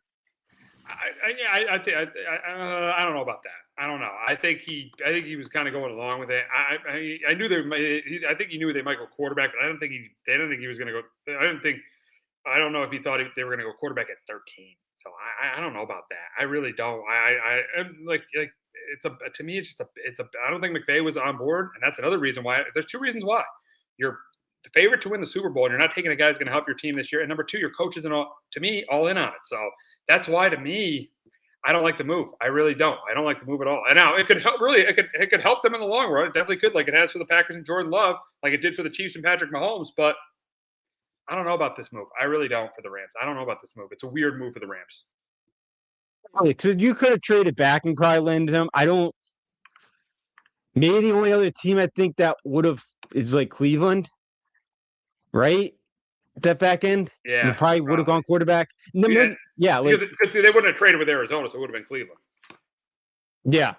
I don't know about that. I don't know. I think he was kind of going along with it. I knew I think he knew they might go quarterback, but I don't think he was going to go. I don't know if he thought they were going to go quarterback at 13. So I don't know about that. I really don't. Like to me it's I don't think McVay was on board, and that's another reason why. There's two reasons why. You're the favorite to win the Super Bowl, and you're not taking a guy who's going to help your team this year. And number two, your coach isn't all in on it. So that's why to me, I don't like the move. I really don't. I don't like the move at all. And now it could help. Really, it could help them in the long run. It definitely could, like it has for the Packers and Jordan Love, like it did for the Chiefs and Patrick Mahomes. But I don't know about this move. I really don't for the Rams. I don't know about this move. It's a weird move for the Rams. Because you could have traded back and probably landed him. I don't. Maybe the only other team I think that would have is like Cleveland, right? That back end, Yeah, probably would have gone quarterback. No, yeah, like, because they wouldn't have traded with Arizona, so it would have been Cleveland. Yeah,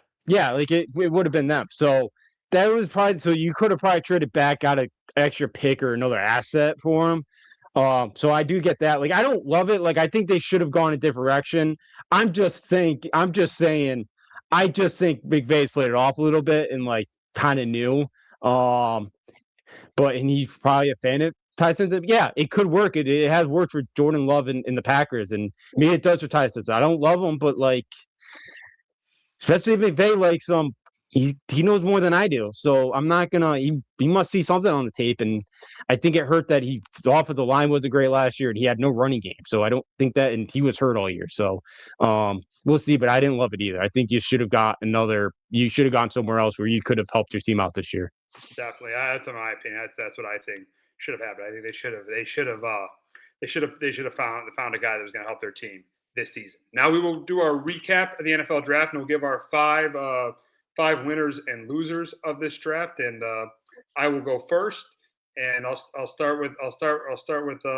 like it would have been them. So that was probably so you could have probably traded back, got an extra pick or another asset for him. So I do get that. Like I don't love it. Like I think they should have gone a different direction. I'm just saying. I just think McVay's played it off a little bit and like kind of knew. And he's probably a fan of Ty Simpson. Yeah, it could work. It has worked for Jordan Love in the Packers, and maybe it does for Ty Simpson. I don't love him, but like, especially if McVay likes him, he knows more than I do. So I'm not gonna. He must see something on the tape, and I think it hurt that his offensive line wasn't great last year, and he had no running game. So I don't think that, and he was hurt all year. So we'll see. But I didn't love it either. I think you should have got another. You should have gone somewhere else where you could have helped your team out this year. Definitely, that's in my opinion. That's what I think should have happened. I think they should have found a guy that was going to help their team this season. Now we will do our recap of the NFL draft, and we'll give our five winners and losers of this draft. And I will go first, and I'll start with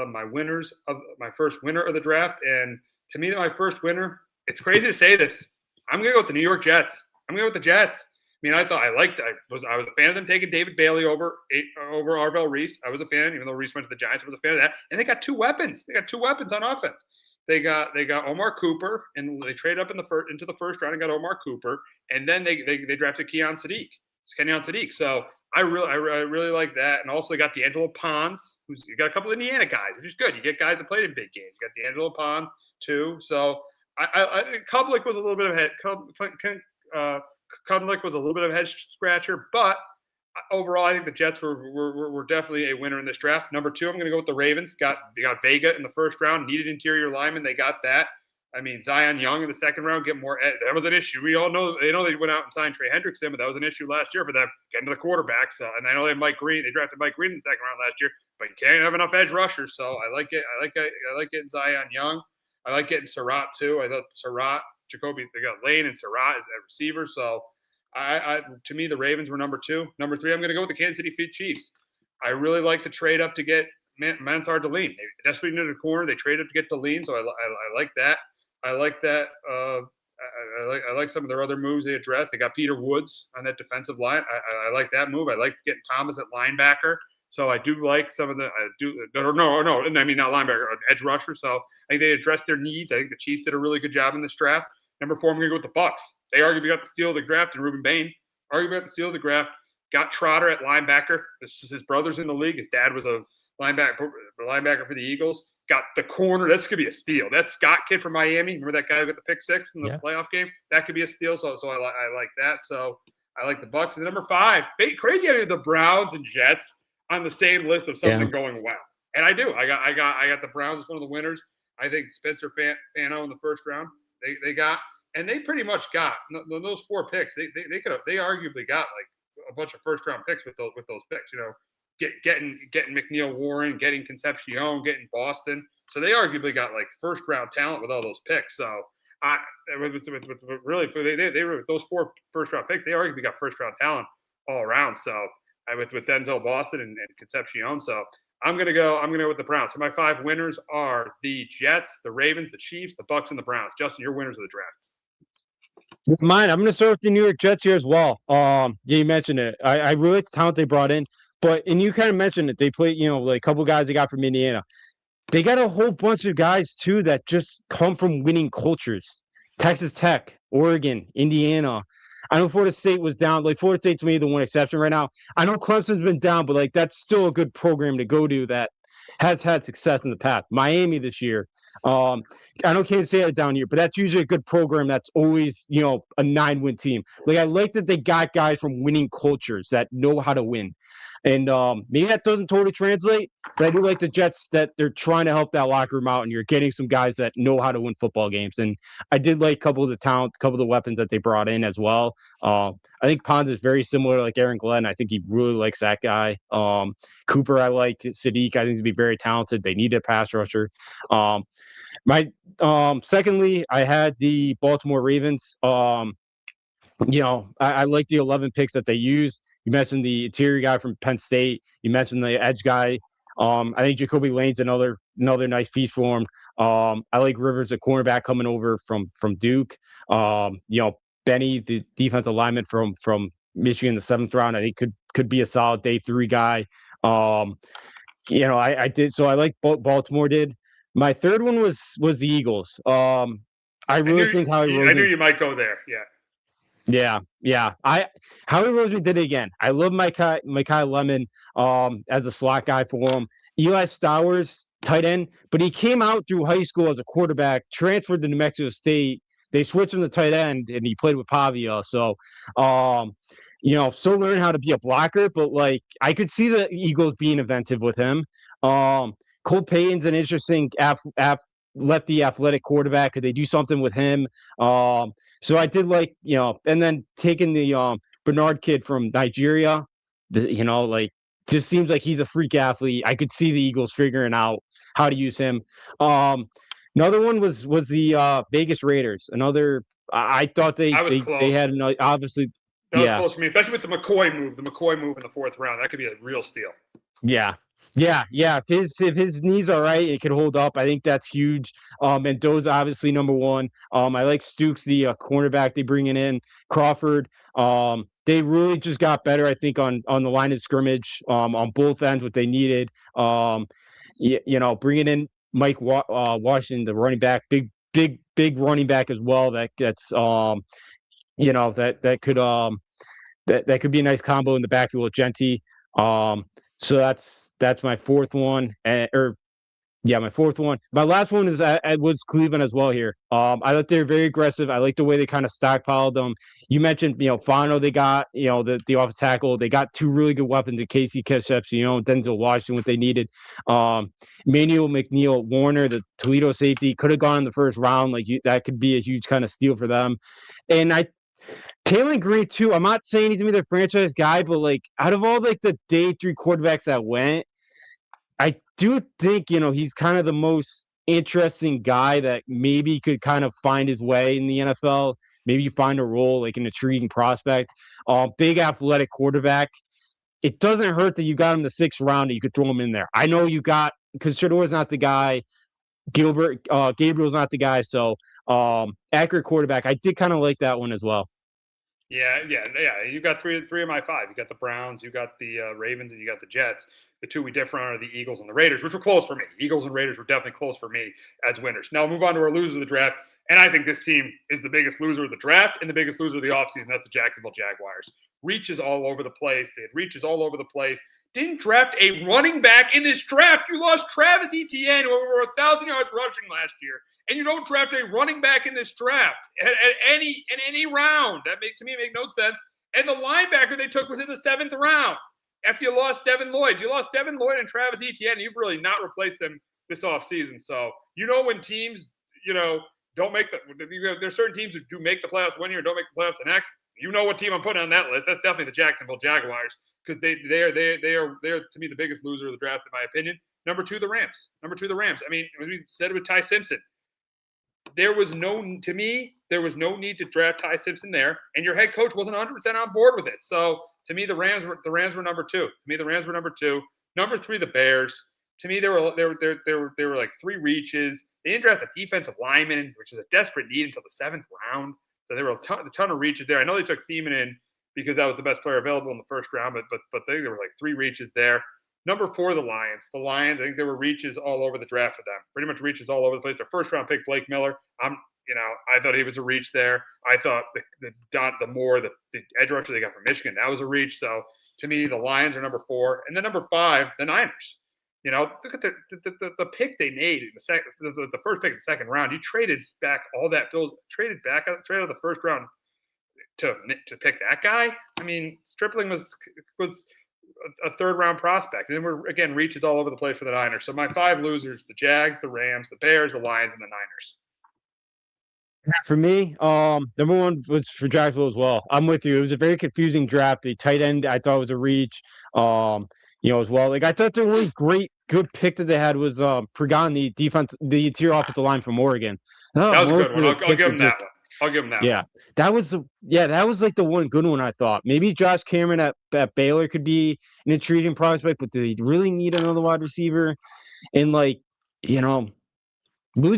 my winners of my first winner of the draft. And to me, my first winner. It's crazy to say this. I'm going to go with the New York Jets. I'm going to go with the Jets. I mean, I was a fan of them taking David Bailey over Arvell Reese. I was a fan, even though Reese went to the Giants. I was a fan of that. And they got two weapons. They got two weapons on offense. They got Omar Cooper, and they traded up into the first round and got Omar Cooper, and then they drafted Kenyon Sadiq. So I really like that, and also got D'Angelo Pons, who's you got a couple of Indiana guys, which is good. You get guys that played in big games. You got D'Angelo Pons too. So Kublik was a little bit of Kudlik was a little bit of a head scratcher, but overall, I think the Jets were definitely a winner in this draft. Number two, I'm going to go with the Ravens. They got Vega in the first round, needed interior lineman. They got that. I mean, Zion Young in the second round, get more. That was an issue. We all know they went out and signed Trey Hendrickson, but that was an issue last year for them getting to the quarterback. So, and I know they have Mike Green. They drafted Mike Green in the second round last year, but you can't have enough edge rushers. So I like it. I like getting Zion Young. I like getting Surratt too. I thought Surratt, Jacoby, they got Lane and Surratt as a receiver. So to me, the Ravens were number two. Number three, I'm going to go with the Kansas City Chiefs. I really like the trade up to get Mansard Deline. They desperately needed a corner. They traded up to get Deline, so I like that. I like that. I like some of their other moves they addressed. They got Peter Woods on that defensive line. I like that move. I like getting Thomas at linebacker. So I do like some of the no, I mean not linebacker, edge rusher. So I think they addressed their needs. I think the Chiefs did a really good job in this draft. Number four, I'm going to go with the Bucks. They arguably got the steal of the draft in Ruben Bain. Arguably got the steal of the draft. Got Trotter at linebacker. This is his brother's in the league. His dad was a linebacker for the Eagles. Got the corner. That's going to be a steal. That Scott kid from Miami. Remember that guy who got the pick six in the playoff game? That could be a steal. So I like that. So I like the Bucks. And number five, crazy having the Browns and Jets on the same list of something going well. And I do. I got the Browns as one of the winners. I think Spencer Fano in the first round. They got and they pretty much got those 4 picks. They arguably got like a bunch of first round picks with those picks. Getting McNeil Warren, getting Concepcion, getting Boston. So they arguably got like first round talent with all those picks. So really they were with those 4 first round picks. They arguably got first round talent all around. So with Denzel Boston and Concepcion. So I'm gonna go with the Browns. So my 5 winners are the Jets, the Ravens, the Chiefs, the Bucks, and the Browns. Justin, your winners of the draft. Mine, I'm going to start with the New York Jets here as well. Yeah, you mentioned it. I really like the talent they brought in, and you kind of mentioned it. They played, like a couple guys they got from Indiana. They got a whole bunch of guys too that just come from winning cultures. Texas Tech, Oregon, Indiana. I know Florida State was down. Like Florida State's maybe the one exception right now. I know Clemson's been down, but like that's still a good program to go to that has had success in the past. Miami this year. I know Kansas State had a down year, but that's usually a good program that's always, a 9-win team. Like I like that they got guys from winning cultures that know how to win. And maybe that doesn't totally translate, but I do like the Jets that they're trying to help that locker room out, and you're getting some guys that know how to win football games. And I did like a couple of the talent, a couple of the weapons that they brought in as well. I think Pons is very similar to like Aaron Glenn. I think he really likes that guy. Cooper, I like. Sadiq, I think to be very talented. They need a pass rusher. Secondly, I had the Baltimore Ravens. I like the 11 picks that they used. You mentioned the interior guy from Penn State. You mentioned the edge guy. I think Jacoby Lane's another nice piece for him. I like Rivers, a cornerback coming over from Duke. Benny, the defensive lineman from Michigan, the 7th round. I think could be a solid day 3 guy. I did. So I like Baltimore did. My third one was the Eagles. I knew you might go there. Yeah. Yeah. Howie Roseman did it again. I love Micah Lemon as a slot guy for him. Eli Stowers, tight end, but he came out through high school as a quarterback, transferred to New Mexico State. They switched him to tight end, and he played with Pavia. So, still learning how to be a blocker, but like I could see the Eagles being inventive with him. Cole Payton's an interesting lefty athletic quarterback. Could they do something with him? So I did like, and then taking the Bernard kid from Nigeria, just seems like he's a freak athlete. I could see the Eagles figuring out how to use him. Another one was the Vegas Raiders. I thought they had obviously. That was close for me, especially with the McCoy move. The McCoy move in the 4th round, that could be a real steal. Yeah. If his knees are right, it could hold up. I think that's huge. Mendoza obviously number 1. I like Stukes, the cornerback they bringing in. Crawford. They really just got better, I think, on the line of scrimmage. On both ends, what they needed. Bringing in Mike Washington, the running back, big running back as well. That could be a nice combo in the backfield with Genty. So that's my 4th one, my 4th one. My last one was Cleveland as well here. I thought they were very aggressive. I like the way they kind of stockpiled them. You mentioned, Fano, they got, the offensive tackle. They got 2 really good weapons in Casey Concepcion, Denzel Washington, what they needed. Manuel McNeil Warner, the Toledo safety, could have gone in the 1st round. That could be a huge kind of steal for them. And Taylor Green too. I'm not saying he's gonna be the franchise guy, but out of all the day 3 quarterbacks that went, I do think he's kind of the most interesting guy that maybe could kind of find his way in the NFL. Maybe find a role, an intriguing prospect. Big athletic quarterback. It doesn't hurt that you got him the 6th round and you could throw him in there. I know you got because Shador's not the guy. Gabriel's not the guy. So accurate quarterback. I did kind of like that one as well. Yeah. You got three of my 5. You got the Browns, you got the Ravens, and you got the Jets. The 2 we differ on are the Eagles and the Raiders, which were close for me. Eagles and Raiders were definitely close for me as winners. Now we'll move on to our losers of the draft. And I think this team is the biggest loser of the draft and the biggest loser of the offseason. That's the Jacksonville Jaguars. Reaches all over the place. They had reaches all over the place. Didn't draft a running back in this draft. You lost Travis Etienne, who over 1,000 yards rushing last year. And you don't draft a running back in this draft in any round. To me make no sense. And the linebacker they took was in the 7th round. After you lost Devin Lloyd. You lost Devin Lloyd and Travis Etienne. You've really not replaced them this offseason. So, when teams, don't make there's certain teams who do make the playoffs one year and don't make the playoffs the next. You know what team I'm putting on that list? That's definitely the Jacksonville Jaguars because they are to me the biggest loser of the draft in my opinion. Number two, the Rams. I mean, as we said with Ty Simpson, there was no need to draft Ty Simpson there, and your head coach wasn't 100% on board with it. So to me, the Rams were number two. Number three, the Bears. To me, there were like three reaches. They didn't draft a defensive lineman, which is a desperate need until the seventh round. So there were a ton of reaches there. I know they took Thiemann in because that was the best player available in the first round, but there were like three reaches there. Number four, the Lions. I think there were reaches all over the draft for them. Pretty much reaches all over the place. Their first round pick, Blake Miller. I thought he was a reach there. I thought the edge rusher they got from Michigan, that was a reach. So to me, the Lions are number four, and then number five, the Niners. Look at the pick they made in the first pick in the second round. You traded back all that traded out of the first round to pick that guy. I mean, Stripling was a third round prospect. And then we're again reaches all over the place for the Niners. So my five losers: the Jags, the Rams, the Bears, the Lions, and the Niners. For me, number one was for Jacksonville as well. I'm with you. It was a very confusing draft. The tight end I thought was a reach. As well. Like I thought the really good pick that they had was Pregon, the interior offensive line from Oregon. That was a good one. I'll give him that one. I'll give him that. Yeah, one. That was like the one good one I thought. Maybe Josh Cameron at Baylor could be an intriguing prospect, but do they really need another wide receiver? And losing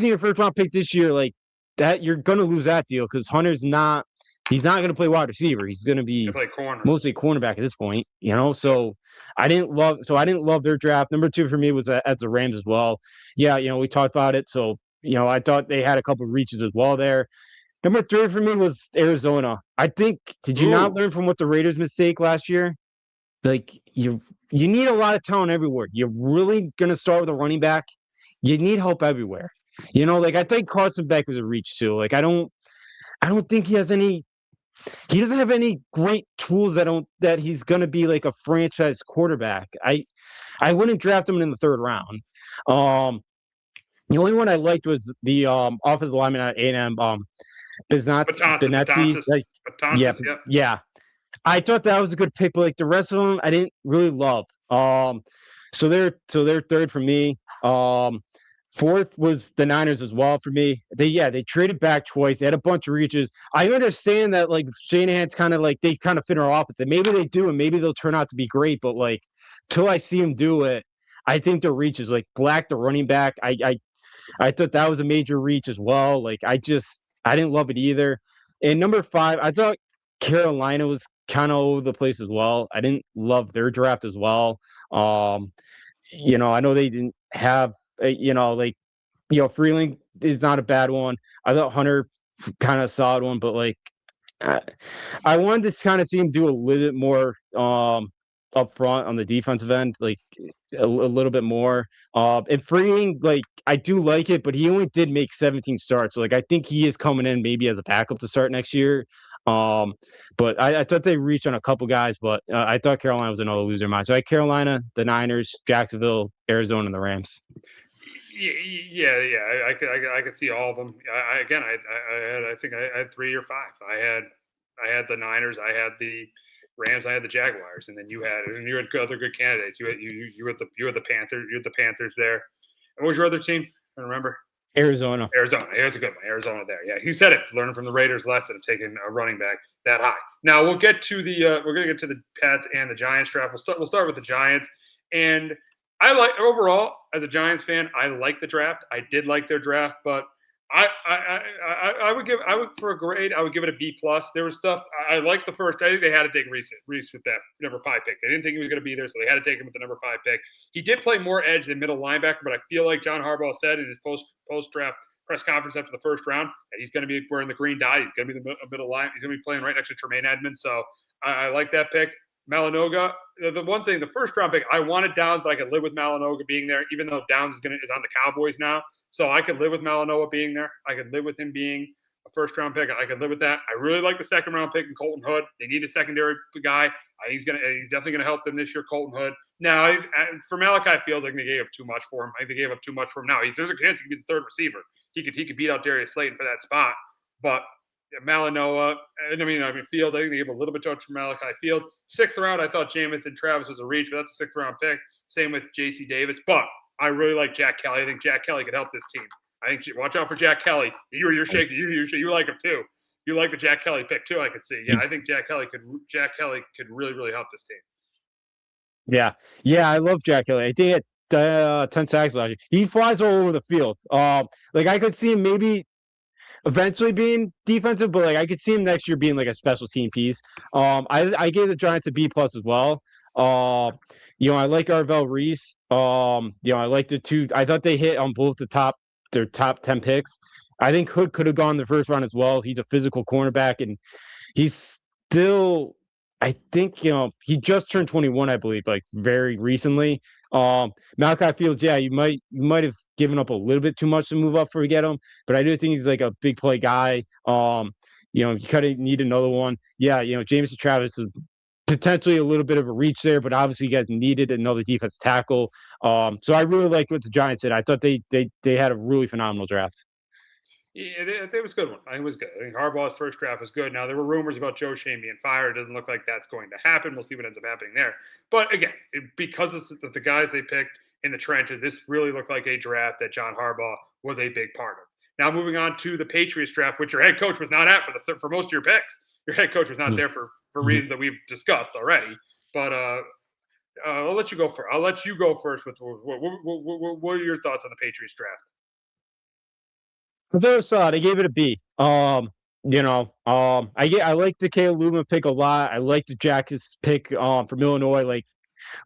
your first round pick this year, like that, you're gonna lose that deal because Hunter's not. He's not gonna play wide receiver. He's gonna be mostly cornerback at this point. So I didn't love their draft. Number two for me was at the Rams as well. Yeah, we talked about it. So I thought they had a couple of reaches as well there. Number three for me was Arizona. I think, did you not learn from what the Raiders' mistake last year? Like, you need a lot of talent everywhere. You're really going to start with a running back. You need help everywhere. I think Carson Beck was a reach too. Like, I don't think he doesn't have any great tools that he's going to be like a franchise quarterback. I wouldn't draft him in the third round. The only one I liked was the offensive lineman at A&M, Betances. Yeah. I thought that was a good pick, but like the rest of them, I didn't really love. So they're third for me. Fourth was the Niners as well for me. They traded back twice. They had a bunch of reaches. I understand that like Shanahan's kind of like they kind of fit our offense. And maybe they do, and maybe they'll turn out to be great. But like till I see him do it, I think the reaches like Black, the running back. I thought that was a major reach as well. Like I didn't love it either. And number five, I thought Carolina was kind of all over the place as well. I didn't love their draft as well. I know they didn't have, Freeling is not a bad one. I thought Hunter kind of solid one, but like I wanted to kind of see him do a little bit more up front on the defensive end, like a little bit more. And Freeling, like I do like it, but he only did make 17 starts. So, like I think he is coming in maybe as a backup to start next year. But I thought they reached on a couple guys, but I thought Carolina was another loser of mine. So I had Carolina, the Niners, Jacksonville, Arizona, and the Rams. Yeah. I could see all of them. I think I had 3 or 5. I had the Niners, I had the Rams, I had the Jaguars, and then you had other good candidates. You had the Panthers there. And what was your other team? I don't remember. Arizona. Here's a good one. Arizona there. Yeah, you said it. Learning from the Raiders' lesson of taking a running back that high. Now we'll get to we're going to get to the Pats and the Giants draft. We'll start with the Giants. And I like overall as a Giants fan, I like the draft. I did like their draft, but I would for a grade, I would give it a B+. There was stuff I liked the first. I think they had to take Reese with that number 5 pick. They didn't think he was going to be there, so they had to take him with the number 5 pick. He did play more edge than middle linebacker, but I feel like John Harbaugh said in his post draft press conference after the first round that he's going to be wearing the green dye. He's going to be the middle line. He's going to be playing right next to Tremaine Edmonds. So I like that pick. Malanoga, the one thing, the first round pick, I wanted Downs, but I could live with Malanoga being there, even though Downs is on the Cowboys now. So I could live with Malanoa being there. I could live with him being a first round pick. I could live with that. I really like the second round pick in Colton Hood. They need a secondary guy. He's definitely gonna help them this year. Colton Hood. Now for Malachi Fields, I think they gave up too much for him. I think they gave up too much for him. Now there's a chance he can be the third receiver. he could beat out Darius Slayton for that spot. But Malinois, and I mean Fields. I think they gave a little bit to Malachi Fields. 6th round, I thought Jamison Travis was a reach, but that's a 6th round pick. Same with J.C. Davis. But I really like Jack Kelly. I think Jack Kelly could help this team. I think watch out for Jack Kelly. You're shaking. You like him too. You like the Jack Kelly pick too. I could see. Yeah, I think Jack Kelly could really help this team. Yeah, I love Jack Kelly. I think at 10 sacks last year. He flies all over the field. Like I could see him maybe eventually being defensive, but like I could see him next year being like a special team piece. I gave the Giants a B+ as well. I like Arvell Reese. I like the two. I thought they hit on both their top 10 picks. I think Hood could have gone the first round as well. He's a physical cornerback, and he's still. I think he just turned 21, I believe, like very recently. Malachi Fields, yeah, you might have given up a little bit too much to move up for get him, but I do think he's like a big play guy. You kind of need another one. Yeah, Jamison Travis is potentially a little bit of a reach there, but obviously you guys needed another defense tackle. So I really liked what the Giants did. I thought they had a really phenomenal draft. Yeah, it was a good one. I think it was good. I think Harbaugh's first draft was good. Now, there were rumors about Joe Shane being fired. It doesn't look like that's going to happen. We'll see what ends up happening there. But again, because of the guys they picked in the trenches, this really looked like a draft that John Harbaugh was a big part of. Now, moving on to the Patriots draft, which your head coach was not at for most of your picks. Your head coach was not there for reasons that we've discussed already. But I'll let you go first. I'll let you go first with what are your thoughts on the Patriots draft? They gave it a B. I like the Caleb Luma pick a lot. I like the Jackus pick from Illinois. Like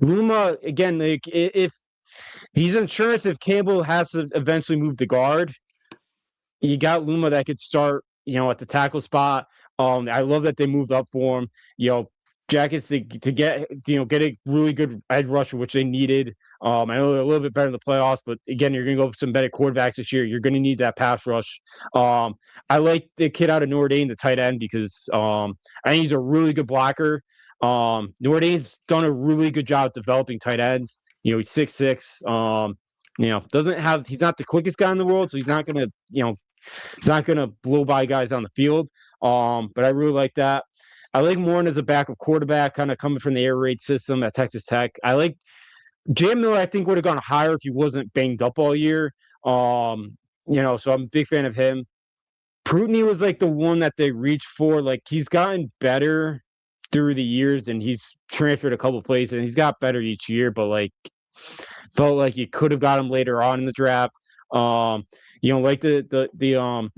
Luma again, like if he's insurance, if Campbell has to eventually move the guard, you got Luma that could start, at the tackle spot. I love that they moved up for him. Jackets to get a really good edge rusher, which they needed. I know they're a little bit better in the playoffs, but again, you're going to go with some better quarterbacks this year. You're going to need that pass rush. I like the kid out of Notre Dame, the tight end, because I think he's a really good blocker. Notre Dame's done a really good job developing tight ends. He's 6'6". He's not the quickest guy in the world, so he's not going to blow by guys on the field. But I really like that. I like Morin as a backup quarterback, kind of coming from the air raid system at Texas Tech. I like Jam Miller. I think would have gone higher if he wasn't banged up all year. So I'm a big fan of him. Prutney was like the one that they reached for. Like he's gotten better through the years, and he's transferred a couple places, and he's got better each year. But like, felt like you could have got him later on in the draft. Like the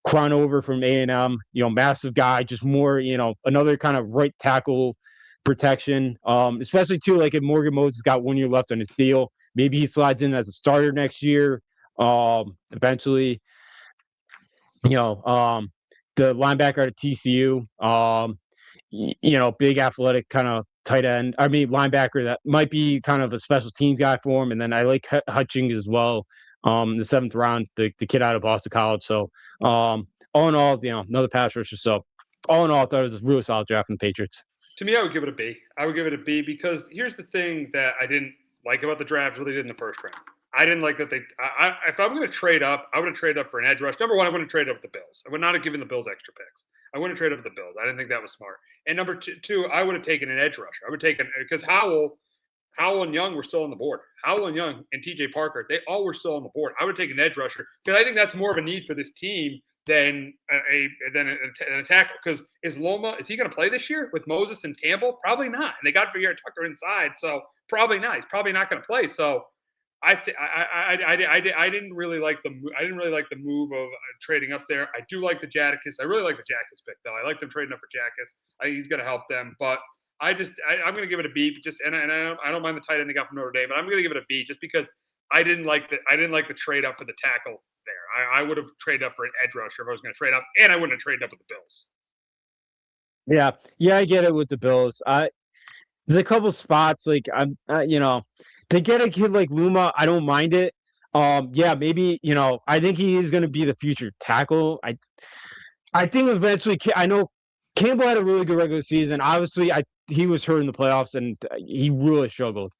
Cron over from A&M, massive guy, just more, another kind of right tackle protection. Especially too, like if Morgan Moses got 1 year left on his deal, maybe he slides in as a starter next year. Eventually, the linebacker at TCU, big athletic kind of tight end. I mean, linebacker that might be kind of a special teams guy for him. And then I like Hutchings as well. The 7th round, the kid out of Boston College. So, all in all, another pass rusher. So, all in all, I thought it was a really solid draft from the Patriots. To me, I would give it a B. I would give it a B because here's the thing that I didn't like about the draft, really did in the first round. I didn't like that if I'm going to trade up, I would have traded up for an edge rush. Number one, I wouldn't trade up with the Bills. I would not have given the Bills extra picks. I wouldn't trade up with the Bills. I didn't think that was smart. And number two, I would have taken an edge rusher. I would take because Howell and Young were still on the board. Howell and Young and TJ Parker, they all were still on the board. I would take an edge rusher because I think that's more of a need for this team than a tackle. Because is he going to play this year with Moses and Campbell? Probably not. And they got Jaire Tucker inside, so probably not. He's probably not going to play. So I didn't really like the move of trading up there. I do like the Jadakiss. I really like the Jackus pick though. I like them trading up for Jackus. I think he's going to help them, but. I'm going to give it a B. I don't mind the tight end they got from Notre Dame, but I'm going to give it a B just because I didn't like the trade up for the tackle there. I would have traded up for an edge rusher if I was going to trade up, and I wouldn't have traded up with the Bills. Yeah, I get it with the Bills. There's a couple spots like to get a kid like Luma, I don't mind it. Maybe I think he is going to be the future tackle. I think eventually I know Campbell had a really good regular season. Obviously, he was hurt in the playoffs, and he really struggled.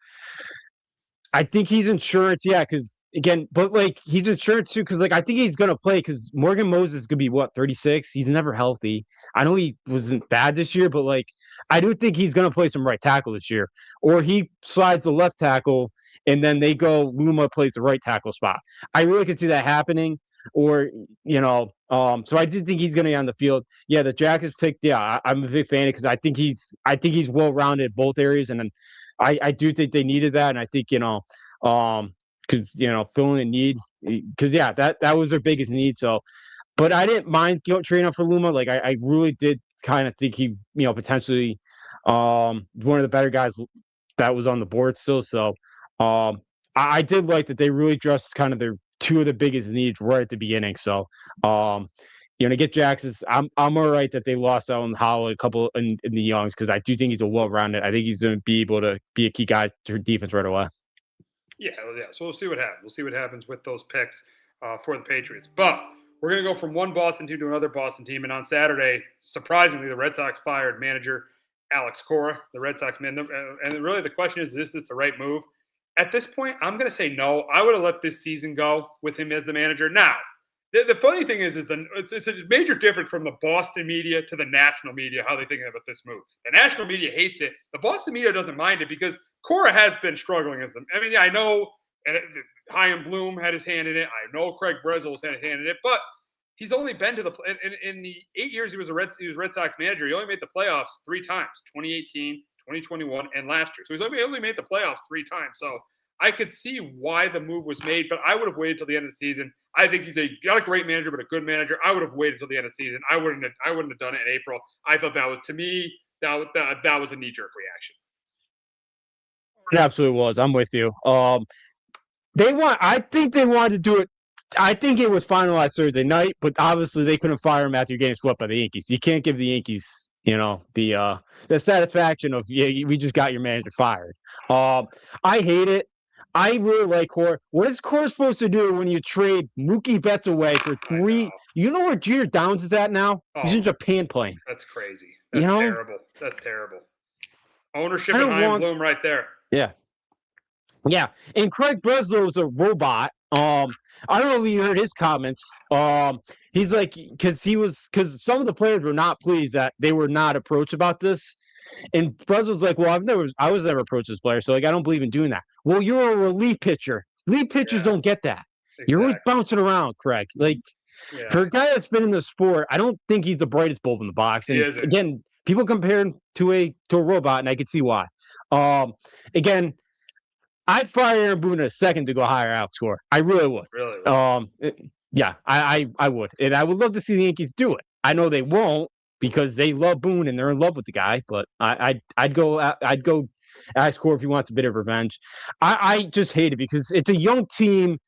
I think he's insurance, yeah, because again, but like he's insurance too, because like I think he's gonna play because Morgan Moses could be what 36. He's never healthy. I know he wasn't bad this year, but like I do think he's gonna play some right tackle this year, or he slides the left tackle and then they go Luma plays the right tackle spot. I really could see that happening, or so I do think he's gonna be on the field. Yeah, the Jackets picked. Yeah, I'm a big fan because I think he's well rounded both areas, and then I do think they needed that, and I think because filling a need, because yeah, that was their biggest need. So, but I didn't mind trading up for Luma. Like I really did kind of think he potentially one of the better guys that was on the board still. So I did like that they really addressed kind of their two of the biggest needs right at the beginning. So to get Jackson's, I'm all right that they lost out on Howell a couple in the Youngs because I do think he's a well-rounded. I think he's going to be able to be a key guy to defense right away. Yeah, well, yeah. So we'll see what happens. We'll see what happens with those picks for the Patriots. But we're going to go from one Boston team to another Boston team. And on Saturday, surprisingly, the Red Sox fired manager Alex Cora, the Red Sox man. And really the question is this the right move? At this point, I'm going to say no. I would have let this season go with him as the manager. Now, the funny thing is it's a major difference from the Boston media to the national media, how they think about this move. The national media hates it. The Boston media doesn't mind it because Cora has been struggling as them. I mean, I know Chaim Bloom had his hand in it. I know Craig Breslo's had his hand in it, but he's only been to the in the 8 years he was Red Sox manager. He only made the playoffs 3 times: 2018, 2021, and last year. So he's only made the playoffs 3 times. So I could see why the move was made, but I would have waited till the end of the season. I think he's not a great manager, but a good manager. I would have waited till the end of the season. I wouldn't have done it in April. I thought that was, to me, that was a knee jerk reaction. It absolutely was. I'm with you. I think they wanted to do it. I think it was finalized Thursday night, but obviously they couldn't fire him after getting swept by the Yankees. You can't give the Yankees, the satisfaction of we just got your manager fired. I hate it. I really like Cora. What is Cora supposed to do when you trade Mookie Betts away for 3? You know where Jeter Downs is at now? He's in Japan playing. That's crazy. That's terrible. That's terrible. Ownership and Chaim Bloom right there. Yeah. Yeah. And Craig Breslow is a robot. I don't know if you heard his comments. He's like, because some of the players were not pleased that they were not approached about this. And Breslow's like, well, I was never approached this player, so like I don't believe in doing that. Well, you're a relief pitcher. Relief pitchers don't get that. Exactly. You're always bouncing around, Craig. Like for a guy that's been in the sport, I don't think he's the brightest bulb in the box. And again, people compare him to a robot, and I can see why. Again, I'd fire Aaron Boone in a second to go hire Alex Cora. I really would. Really? I would, and I would love to see the Yankees do it. I know they won't, because they love Boone and they're in love with the guy. But I'd go ask Cora if he wants a bit of revenge. I just hate it because it's a young team,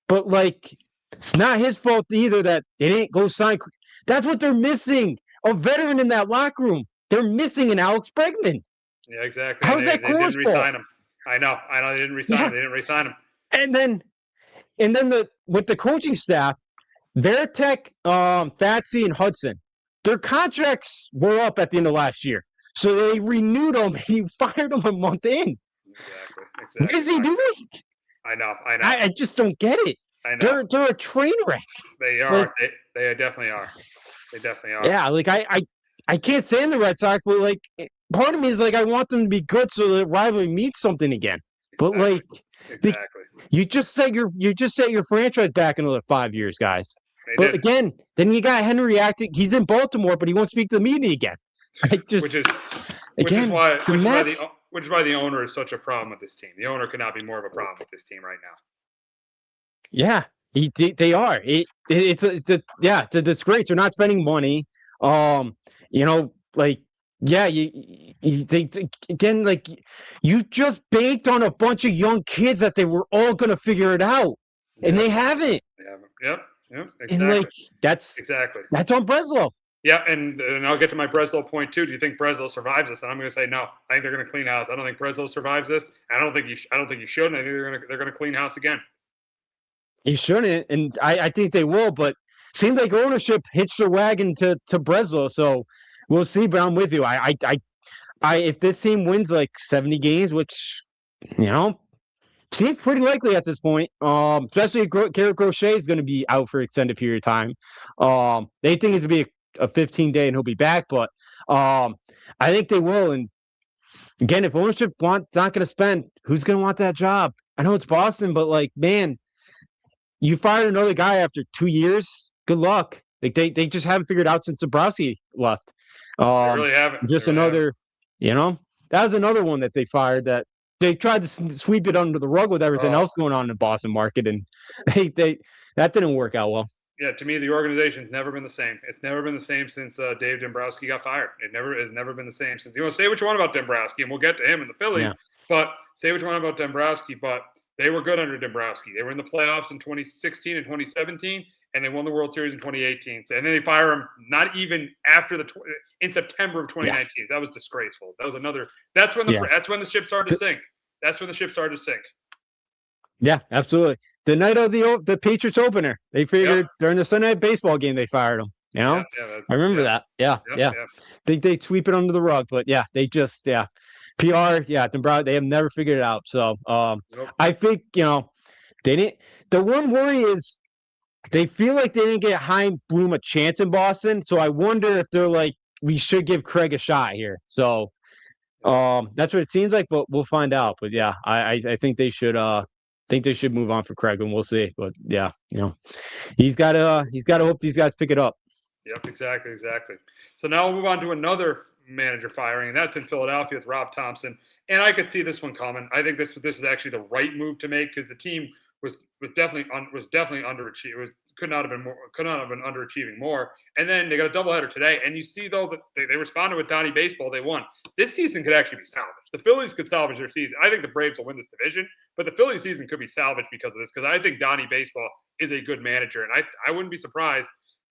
but like it's not his fault either that they didn't go sign. That's what they're missing, a veteran in that locker room. They're missing an Alex Bregman. Yeah, exactly. How's that Cora's fault? They didn't resign him. I know. They didn't resign him. They didn't resign him. And then with the coaching staff, Veritek, Fatsy, and Hudson, their contracts were up at the end of last year. So they renewed them. He fired them a month in. Exactly. What is he doing? I know. I just don't get it. I know. They're a train wreck. They are. Like, they definitely are. They definitely are. Yeah, like I can't stand the Red Sox, but like part of me is like I want them to be good so the rivalry means something again. But like you just set your franchise back another 5 years, guys. But again, then you got Henry acting. He's in Baltimore, but he won't speak to the media again. Which is why the owner is such a problem with this team. The owner could not be more of a problem with this team right now. Yeah, they are. It's a disgrace. They're not spending money. You just banked on a bunch of young kids that they were all going to figure it out, and they haven't. Yep. Exactly. And that's on Breslow. Yeah, and I'll get to my Breslow point too. Do you think Breslow survives this? And I'm going to say no. I think they're going to clean house. I don't think Breslow survives this. I don't think you should. And I think they're going to clean house again. He shouldn't, and I think they will. But seems like ownership hitched their wagon to Breslow. So we'll see. But I'm with you. If this team wins like 70 games, which seems pretty likely at this point. Especially if Garrett Crochet is going to be out for an extended period of time. They think it's going to be a 15-day and he'll be back, but I think they will. And again, if ownership not going to spend, who's going to want that job? I know it's Boston, but like, man, you fired another guy after 2 years. Good luck. Like they just haven't figured out since Zabrowski left. They really haven't. Just They really another, that was another one that they fired that they tried to sweep it under the rug with everything else going on in the Boston market, and they that didn't work out well. Yeah, to me, the organization's never been the same. It's never been the same since Dave Dombrowski got fired. It has never been the same since. Say what you want about Dombrowski, and we'll get to him in the Phillies. But say what you want about Dombrowski, but they were good under Dombrowski. They were in the playoffs in 2016 and 2017, and they won the World Series in 2018. And then they fire him not even after in September of 2019. Yeah. That was disgraceful. That was another. That's when the ship started to sink. That's when the ship started to sink. Yeah, absolutely. The night of the Patriots opener, they figured during the Sunday Night Baseball game they fired him. I remember that. Yeah. Think they'd sweep it under the rug, but they just PR. They have never figured it out. So I think they didn't. The one worry is they feel like they didn't get Chaim Bloom a chance in Boston. So I wonder if they're like, we should give Craig a shot here. So that's what it seems like, but we'll find out. But I think they should. Think they should move on for Craig, and we'll see. But he's got to hope these guys pick it up. Yep, exactly. So now we'll move on to another manager firing, and that's in Philadelphia with Rob Thompson. And I could see this one coming. I think this is actually the right move to make because the team was definitely underachieved. Could not have been underachieving more. And then they got a doubleheader today, and you see though that they responded with Donnie Baseball. They won. This season could actually be salvaged. The Phillies could salvage their season. I think the Braves will win this division, but the Phillies season could be salvaged because of this. Because I think Donnie Baseball is a good manager, and I wouldn't be surprised.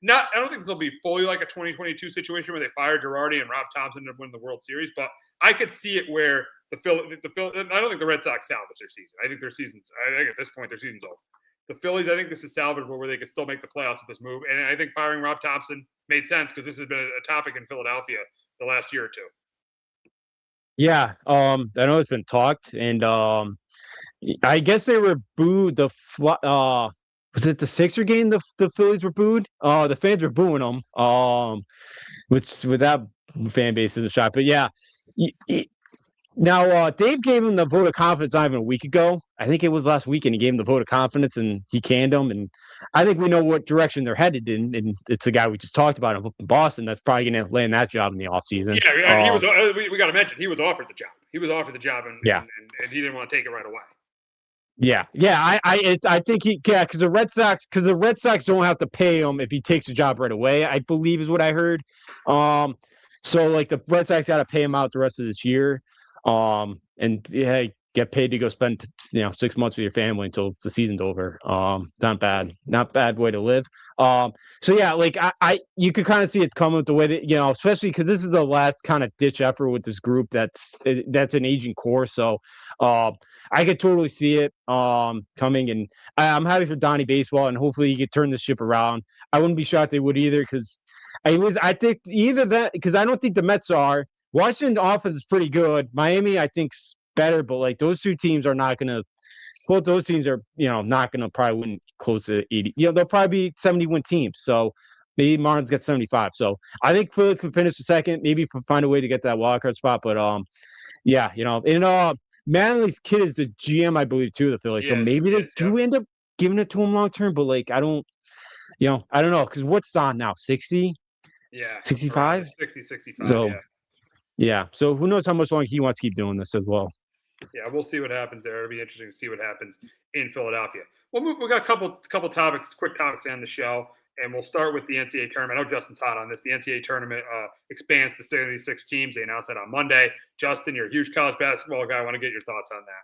I don't think this will be fully like a 2022 situation where they fire Girardi and Rob Thompson to win the World Series, but I could see it where the Phillies. I don't think the Red Sox salvage their season. I think their season's. I think at this point their season's over. The Phillies, I think this is salvageable where they could still make the playoffs with this move, and I think firing Rob Thompson made sense because this has been a topic in Philadelphia the last year or two. Yeah, I know it's been talked, and I guess they were booed. Was it the Sixer game? The Phillies were booed. The fans were booing them. Which with that fan base is a shot. But now Dave gave him the vote of confidence not even a week ago. I think it was last week, and he gave him the vote of confidence, and he canned him. And I think we know what direction they're headed in. And it's the guy we just talked about in Boston that's probably going to land that job in the offseason. Yeah, he was. We got to mention he was offered the job. He was offered the job, and he didn't want to take it right away. Yeah. I think because the Red Sox don't have to pay him if he takes the job right away. I believe is what I heard. So like the Red Sox got to pay him out the rest of this year. Get paid to go spend 6 months with your family until the season's over. Not bad way to live. You could kind of see it coming with the way that especially because this is the last kind of ditch effort with this group that's an aging core. So I could totally see it coming, and I'm happy for Donnie Baseball, and hopefully he could turn this ship around. I wouldn't be shocked they would either because I think either that because I don't think the Mets are. Washington's offense is pretty good. Miami, I think, is better, but like those two teams are not going to. Both those teams are, not going to probably win close to 80. They'll probably be 70-win teams. So maybe Marlins get 75. So I think Phillies can finish the second. Maybe find a way to get that wild card spot. But Manley's kid is the GM, I believe, too, of the Phillies. So maybe they do end up giving it to him long term. But like, I don't know because what's on now? 60? Yeah, 65. 60, 65. So, yeah. So who knows how much longer he wants to keep doing this as well. Yeah, we'll see what happens there. It'll be interesting to see what happens in Philadelphia. We've got a couple topics, quick topics to end the show, and we'll start with the NCAA tournament. I know Justin's hot on this. The NCAA tournament expands to 76 teams. They announced that on Monday. Justin, you're a huge college basketball guy. I want to get your thoughts on that.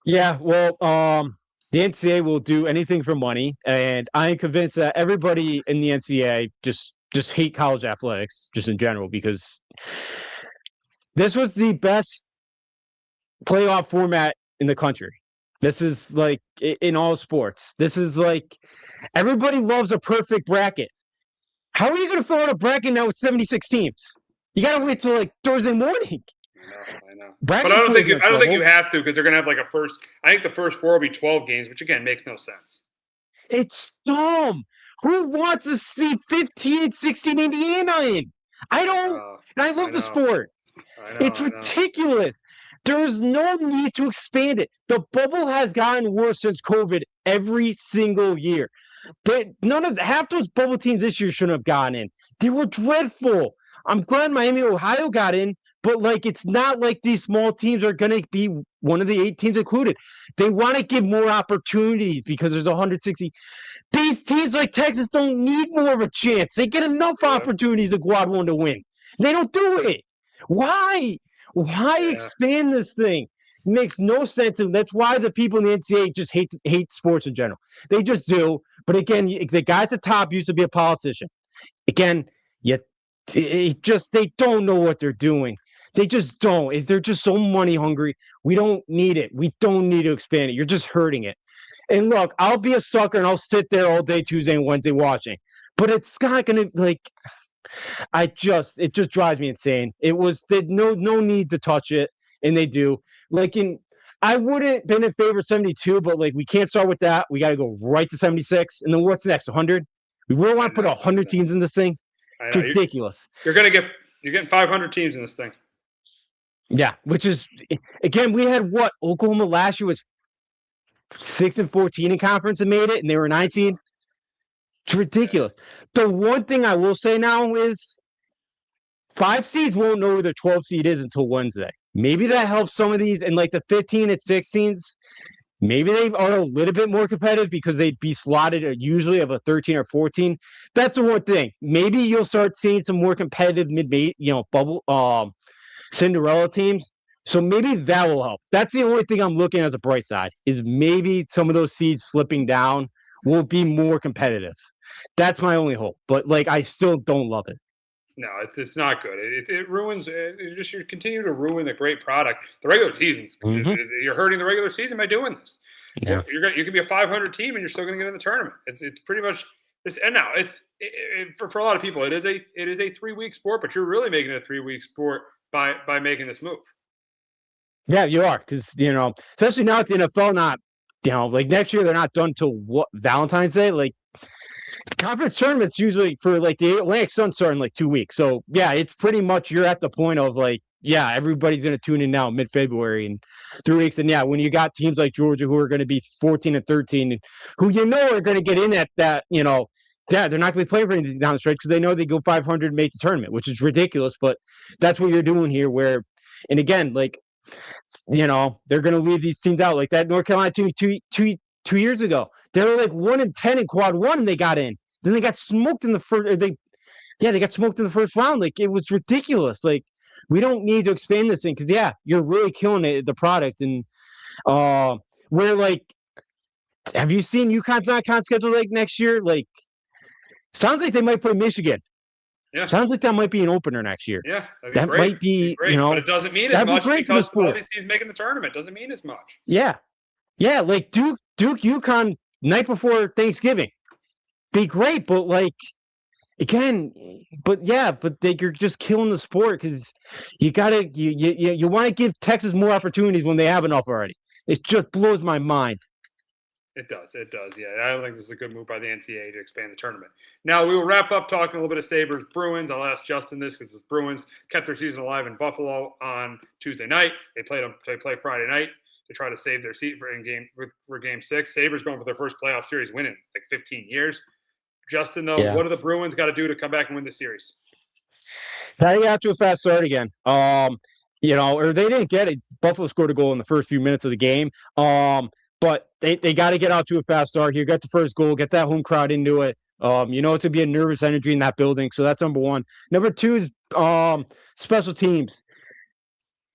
Yeah, well, the NCAA will do anything for money, and I'm convinced that everybody in the NCAA just hate college athletics just in general because this was the best playoff format in the country. This is like in all sports. This is like everybody loves a perfect bracket. How are you going to fill out a bracket now with 76 teams? You got to wait till like Thursday morning. I know. Braxton But I don't Perry's think in I don't think trouble. you have to, because they're gonna have like a first. I think the first 4 will be 12 games, which again makes no sense. It's dumb. Who wants to see 15 and 16 Indiana in? I don't. And I I love the know. sport. I know. It's I know. ridiculous. There's no need to expand it. The bubble has gotten worse since COVID every single year. None of half those bubble teams this year shouldn't have gotten in. They were dreadful. I'm glad Miami, Ohio got in, but like it's not like these small teams are going to be one of the 8 teams included. They want to give more opportunities because there's 160. These teams like Texas don't need more of a chance. They get enough opportunities to quad one to win. They don't do it. Why? Why expand this thing? It makes no sense. And that's why the people in the NCAA just hate sports in general. They just do. But again, the guy at the top used to be a politician. Again, yet they don't know what they're doing. They just don't. They're just so money hungry. We don't need it. We don't need to expand it. You're just hurting it. And look, I'll be a sucker and I'll sit there all day Tuesday and Wednesday watching. But it's not gonna like it just drives me insane. It was no need to touch it, and they do. Like I wouldn't been in favor of 72, but like we can't start with that. We got to go right to 76, and then what's next? 100? We really want to put 100 teams in this thing? It's ridiculous. You're getting 500 teams in this thing. Yeah, which is again, we had what Oklahoma last year was 6 and 14 in conference and made it, and they were 19. It's ridiculous. The one thing I will say now is 5 seeds won't know who the 12 seed is until Wednesday. Maybe that helps some of these, and like the 15 and 16s, maybe they are a little bit more competitive because they'd be slotted usually of a 13 or 14. That's the one thing. Maybe you'll start seeing some more competitive bubble Cinderella teams. So maybe that will help. That's the only thing I'm looking at as a bright side is maybe some of those seeds slipping down will be more competitive. That's my only hope. But like, I still don't love it. No, it's not good. It ruins. You continue to ruin the great product. The regular season's you're hurting the regular season by doing this. Yeah. You can be a 500 team and you're still going to get in the tournament. It's pretty much this. And now for a lot of people it is a 3-week sport, but you're really making it a 3-week sport by making this move. Yeah, you are, because especially now at the NFL, like next year they're not done till what Valentine's Day. Like conference tournaments usually for like the Atlantic Sun start in like 2 weeks. So yeah, it's pretty much you're at the point of like, yeah, everybody's gonna tune in now mid-February and 3 weeks. And yeah, when you got teams like Georgia who are going to be 14 and 13, who are going to get in at that, yeah, they're not going to be playing for anything down the stretch because they know they go 500 and make the tournament, which is ridiculous. But that's what you're doing here. And again, like they're going to leave these teams out like that. North Carolina two years ago, they were like 1 and 10 in quad one, and they got in. Then they got smoked in the first. They got smoked in the first round. Like it was ridiculous. Like we don't need to expand this thing because you're really killing it, the product. And we're like, have you seen UConn's non-con schedule like next year? Like, sounds like they might play Michigan. Yeah. Sounds like that might be an opener next year. Yeah, that great. might be great. But it doesn't mean as much because all these teams making the tournament doesn't mean as much. Yeah, like Duke, UConn night before Thanksgiving, be great, but like again, you're just killing the sport because you want to give Texas more opportunities when they have enough already. It just blows my mind. It does. Yeah, I don't think this is a good move by the NCAA to expand the tournament. Now, we will wrap up talking a little bit of Sabres Bruins. I'll ask Justin this because the Bruins kept their season alive in Buffalo on Tuesday night. They play Friday night to try to save their seat for Game 6. Sabres going for their first playoff series win in like 15 years. Justin, though, what do the Bruins got to do to come back and win this series? How got to a fast start again. Or they didn't get it. Buffalo scored a goal in the first few minutes of the game. But they got to get out to a fast start here. Get the first goal. Get that home crowd into it. To be a nervous energy in that building. So that's number one. Number two is special teams.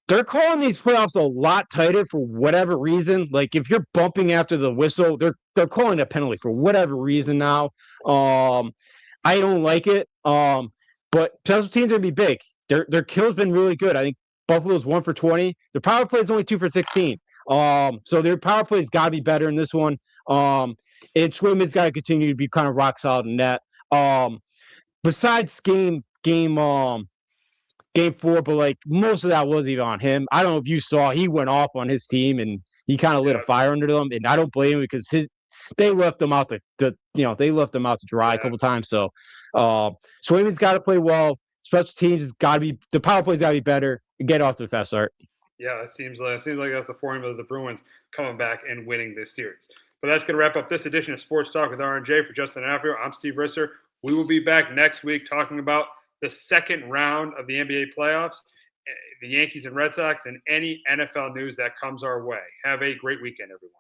They're calling these playoffs a lot tighter for whatever reason. Like if you're bumping after the whistle, they're calling a penalty for whatever reason now. I don't like it. But special teams are gonna be big. Their kill's been really good. I think Buffalo's 1 for 20. Their power play is only 2 for 16. So their power play's got to be better in this one. And Swayman's got to continue to be kind of rock solid in net. Besides game game 4, but like most of that wasn't even on him. I don't know if you saw, he went off on his team and he kind of lit a fire under them, and I don't blame him because they left him out they left him out to dry a couple times. So Swayman's got to play well. Special teams has got to be, the power play's got to be better and get off to a fast start. Yeah, it seems like that's the formula of the Bruins coming back and winning this series. But that's going to wrap up this edition of Sports Talk with R&J. For Justin and Afrio, I'm Steve Risser. We will be back next week talking about the second round of the NBA playoffs, the Yankees and Red Sox, and any NFL news that comes our way. Have a great weekend, everyone.